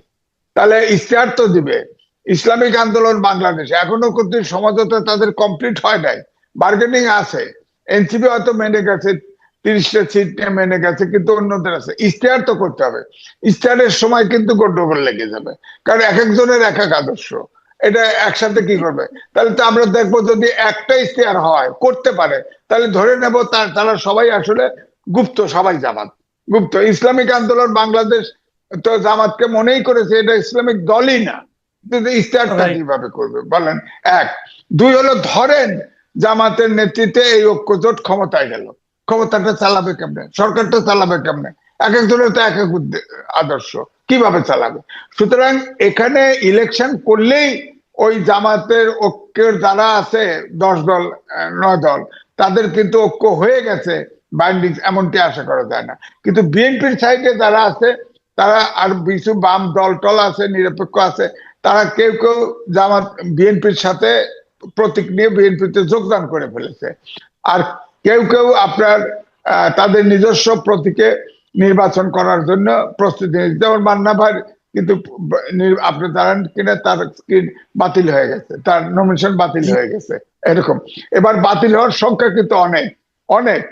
তাহলে ইশতেহার তো দিবে। ইসলামিক আন্দোলন বাংলাদেশ এখনো কিন্তু সমঝোতা তাদের কমপ্লিট হয় নাই, বার্গেনিং আছে। এনসিপি হয়তো মেনে গেছে, 30টা সিট মেনে গেছে, কিন্তু অন্যদের আছে। ইশতেহার তো করতে হবে, ইশতেহারের সময় কিন্তু গন্ডগোল লেগে যাবে, কারণ এক একজনের এক এক আদর্শ, এটা একসাথে কি করবে? তাহলে তো আমরা দেখবো যদি একটা ইশতেহার হয়, করতে পারে, তাহলে ধরে নেব তারা সবাই আসলে গুপ্ত, সবাই জামাত গুপ্ত। ইসলামিক আন্দোলন বাংলাদেশ তো জামাতকে মনেই করেছে এটা ইসলামিক দলই না, ইশতেহারটা কিভাবে করবে বলেন? এক। দুই হলো, ধরেন জামাতের নেতৃত্বে এই ঐক্যজোট ক্ষমতায় গেল, ক্ষমতাটা চালাবে কেমনে? সরকারটা চালাবে কেমনে? এক একজনের তো এক এক আদর্শ, কিভাবে চালাবে? সুতরাং এখানে ইলেকশন করলেই ওই জামাতের ঐক্যের যারা আছে 10 দল, 9 দল, তাদের কিন্তু ঐক্য হয়ে গেছে, বাইন্ডিং, এমনটি আশা করা যায় না। কিন্তু বিএনপির সাইডে যারা আছে, তারা আর কিছু বাম দল টল আছে, নিরপেক্ষ আছে, তারা কেউ কেউ জামাত, বিএনপির সাথে প্রতীক নিয়ে বিএনপিতে যোগদান করে ফেলেছে। আর কেউ কেউ আপনার তাদের নিজস্ব প্রতীকে নির্বাচন করার জন্য প্রস্তুতি নিয়েছে, যেমন মান্না ভাই কিন্তু আপনি জানেন কিনা, তার স্ক্রিন বাতিল হয়ে গেছে, তার নমিনেশন বাতিল হয়ে গেছে। এরকম এবার বাতিল হওয়ার সংখ্যা কিন্তু অনেক অনেক,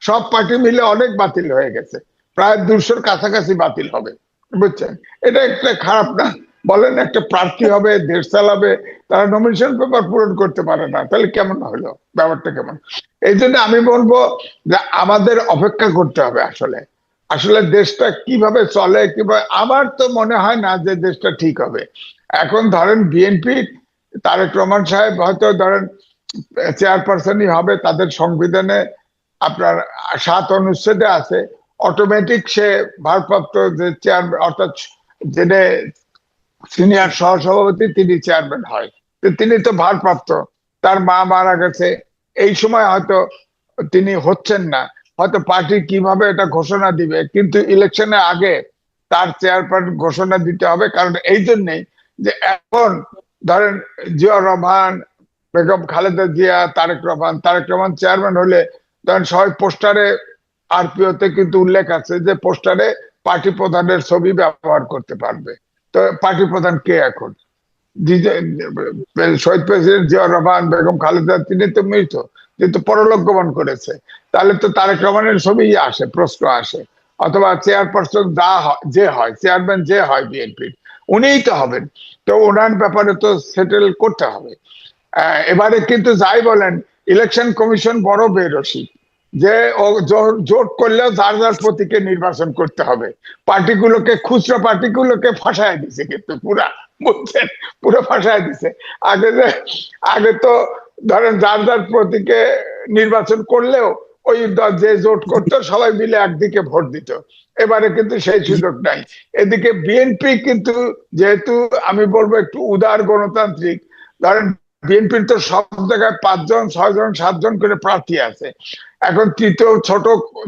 সব পার্টি মিলে অনেক বাতিল হয়ে গেছে, প্রায় 200-র কাছাকাছি বাতিল হবে, বুঝছেন? এটা একটা খারাপ না? বলেন, একটা প্রার্থী হবে, দেশ চালাবে, তারা নমিনেশন পেপার পূরণ করতে পারে না, তাহলে কেমন হলো ব্যাপারটা? কেমন? এই জন্য আমি বলবো যে আমাদের অপেক্ষা করতে হবে। আসলে আসলে দেশটা কিভাবে চলে, কিভাবে, আমার তো মনে হয় না যে দেশটা ঠিক হবে। এখন ধরেন বিএনপি, তারেক রহমান সাহেব হয়তো ধরেন চেয়ারপারসনই হবে, তাদের সংবিধানে আপনার 7 অনুচ্ছেদে আছে অটোমেটিক সে ভারপ্রাপ্ত যে চেয়ারম্যান, অর্থাৎ যিনি সিনিয়র সহসভাপতি তিনি চেয়ারম্যান হয়, তিনি তো ভারপ্রাপ্ত, তার মা মারা গেছে, এই সময় হয়তো তিনি হচ্ছেন না, হয়তো পার্টি কিভাবে এটা ঘোষণা দিবে, কিন্তু ইলেকশনের আগে তার চেয়ারপারসন ঘোষণা দিতে হবে। কারণ এই জন্যই যে এখন ধরেন জিয়াউর রহমান, বেগম খালেদা জিয়া, তারেক রহমান চেয়ারম্যান হলে ধরেন সবাই পোস্টারে, আরপিওতে কিন্তু উল্লেখ আছে যে পোস্টারে পার্টি প্রধানের ছবি ব্যবহার করতে পারবে। তো পার্টি প্রধান কে এখন? শহীদ প্রেসিডেন্ট জিয়াউর রহমান, বেগম খালেদা, তিনি তো মৃত, কিন্তু পরলোক গমন করেছে, তাহলে তো তারেক রহমানের ছবি আসে, প্রশ্ন আসে। অথবা চেয়ারপারসন যে হয়, চেয়ারম্যান যে হয় বিএনপির, উনিই তো হবেন। তো ওনার ব্যাপারে তো সেটেল করতে হবে। এবারে কিন্তু যাই বলেন, ইলেকশন কমিশন বড় বেরসিক, যে জোট করলেও যার যার প্রতীকে নির্বাচন করতে হবে। পার্টিগুলোকে, খুচরা পার্টিগুলোকে ফাঁসায় দিছে, কিন্তু পুরা, বুঝছেন, পুরো ফাঁসায় দিছে। আগে তো ধরেন যার যার প্রতীকে নির্বাচন করলেও ওই যে জোট করতো সবাই মিলে একদিকে ভোট দিত। এবারে কিন্তু সেই সুযোগ নাই। এদিকে বিএনপি কিন্তু, যেহেতু আমি বলবো একটু উদার গণতান্ত্রিক, ধরেন বিএনপির তো সব জায়গায় 5 জন 6 জন 7 জন করে প্রার্থী আছে। এখন তৃতীয় ছোট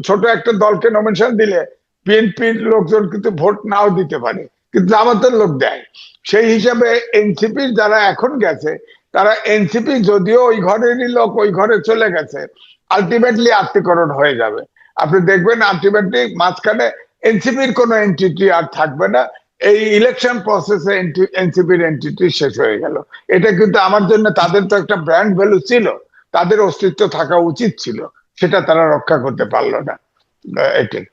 ছোট একটা দলকে নমিনেশন দিলে বিএনপির লোকজন কিন্তু ভোট নাও দিতে পারে, কিন্তু জামাতের লোক দেয়। সেই হিসাবে এনসিপির যারা এখন গেছে, তারা এনসিপি যদিও ওই ঘরেরই লোক ওই ঘরে চলে গেছে, আলটিমেটলি আত্মীকরণ হয়ে যাবে। আপনি দেখবেন আলটিমেটলি মাঝখানে এনসিপির কোনো এন্টিটি আর থাকবে না। এই ইলেকশন প্রসেসে এনসিপির এন্টিটি শেষ হয়ে গেল। এটা কিন্তু আমার জন্য, তাদের তো একটা ব্র্যান্ড ভ্যালু ছিল, তাদের অস্তিত্ব থাকা উচিত ছিল, সেটা তারা রক্ষা করতে পারলো না। এটাই।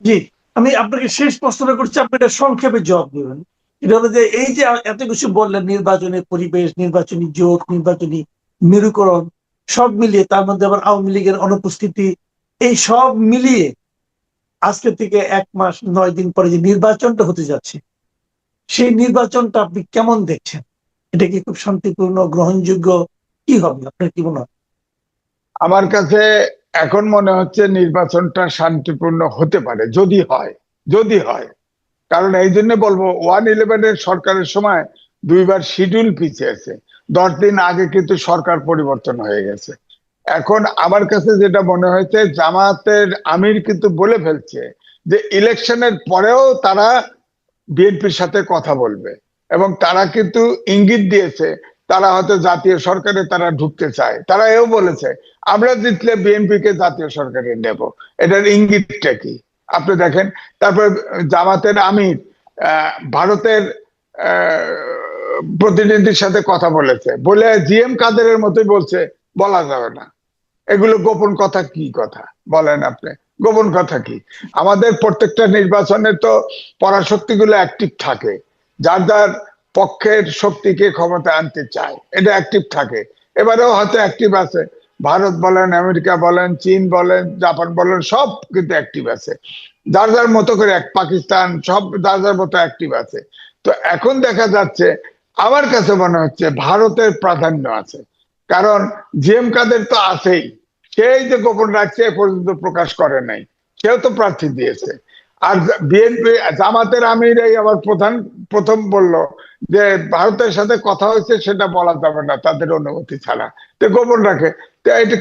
জি, আমি আপনাকে শেষ প্রশ্নটা করছি, আপনি এটা সংক্ষেপে জবাব দেবেন। এটা হলো যে এই যে এত কিছু বললেন, নির্বাচনের পরিবেশ, নির্বাচনী জোট, নির্বাচনী মেরুকরণ, সব মিলিয়ে, তার মধ্যে আবার আওয়ামী লীগের অনুপস্থিতি, এই সব মিলিয়ে আজকে থেকে 1 মাস 9 দিন পরে যে নির্বাচনটা হতে যাচ্ছে, সেই নির্বাচনটা আপনি কেমন দেখছেন? এটা কি খুব শান্তিপূর্ণ, গ্রহণযোগ্য, কি হবে আপনার কি মনে হয়? আমার কাছে এখন মনে হচ্ছে নির্বাচনটা শান্তিপূর্ণ হতে পারে, যদি হয়। কারণ এই জন্য বলবো, 1-11 সরকারের সময় 2বার শিডিউল পিছিয়েছে। 10 দিন আগে কিন্তু সরকার পরিবর্তন হয়ে গেছে। এখন আমার কাছে যেটা মনে হয়েছে, জামাতের আমির কিন্তু বলে ফেলছে যে ইলেকশনের পরেও তারা বিএনপির সাথে কথা বলবে, এবং তারা কিন্তু ইঙ্গিত দিয়েছে তারা হয়তো জাতীয় সরকারে তারা ঢুকতে চায়। তারা এও বলেছে আমরা জিতলে বিএনপি কে জাতীয় সরকারে নেব। এটার ইঙ্গিতটা কি আপনি দেখেন। তারপর জামাতের আমির ভারতের প্রতিনিধির সাথে কথা বলেছে, বলে জিএম কাদেরের মতোই বলছে বলা যাবে না। এগুলো গোপন কথা, কি কথা বলেন আপনি? গোপন কথা কি? আমাদের প্রত্যেকটা নির্বাচনে তো পরাশক্তি গুলো অ্যাক্টিভ থাকে, যার যার পক্ষের শক্তিকে ক্ষমতা আনতে চায়, এটা অ্যাক্টিভ থাকে। এবারেও হয়তো অ্যাক্টিভ আছে, ভারত বলেন, আমেরিকা বলেন, চীন বলেন, জাপান বলেন, সব কিন্তু অ্যাক্টিভ আছে, যার যার মতো করে। পাকিস্তান, সব যার যার মতো অ্যাক্টিভ আছে। তো এখন দেখা যাচ্ছে, আমার কাছে মনে হচ্ছে ভারতের প্রাধান্য আছে। কারণ জিএম কাদের তো আছেই, সেই যে গোপন রাখছে এ পর্যন্ত প্রকাশ করে নাই, সেও তো প্রার্থী দিয়েছে। আর বিএনপি জামাতের আমিরাই আবার প্রথম বলল যে ভারতের সাথে কথা হয়েছে, সেটা বলা যাবে না তাদের অনুমতি ছাড়া, তো গোপন রাখে। তো এটা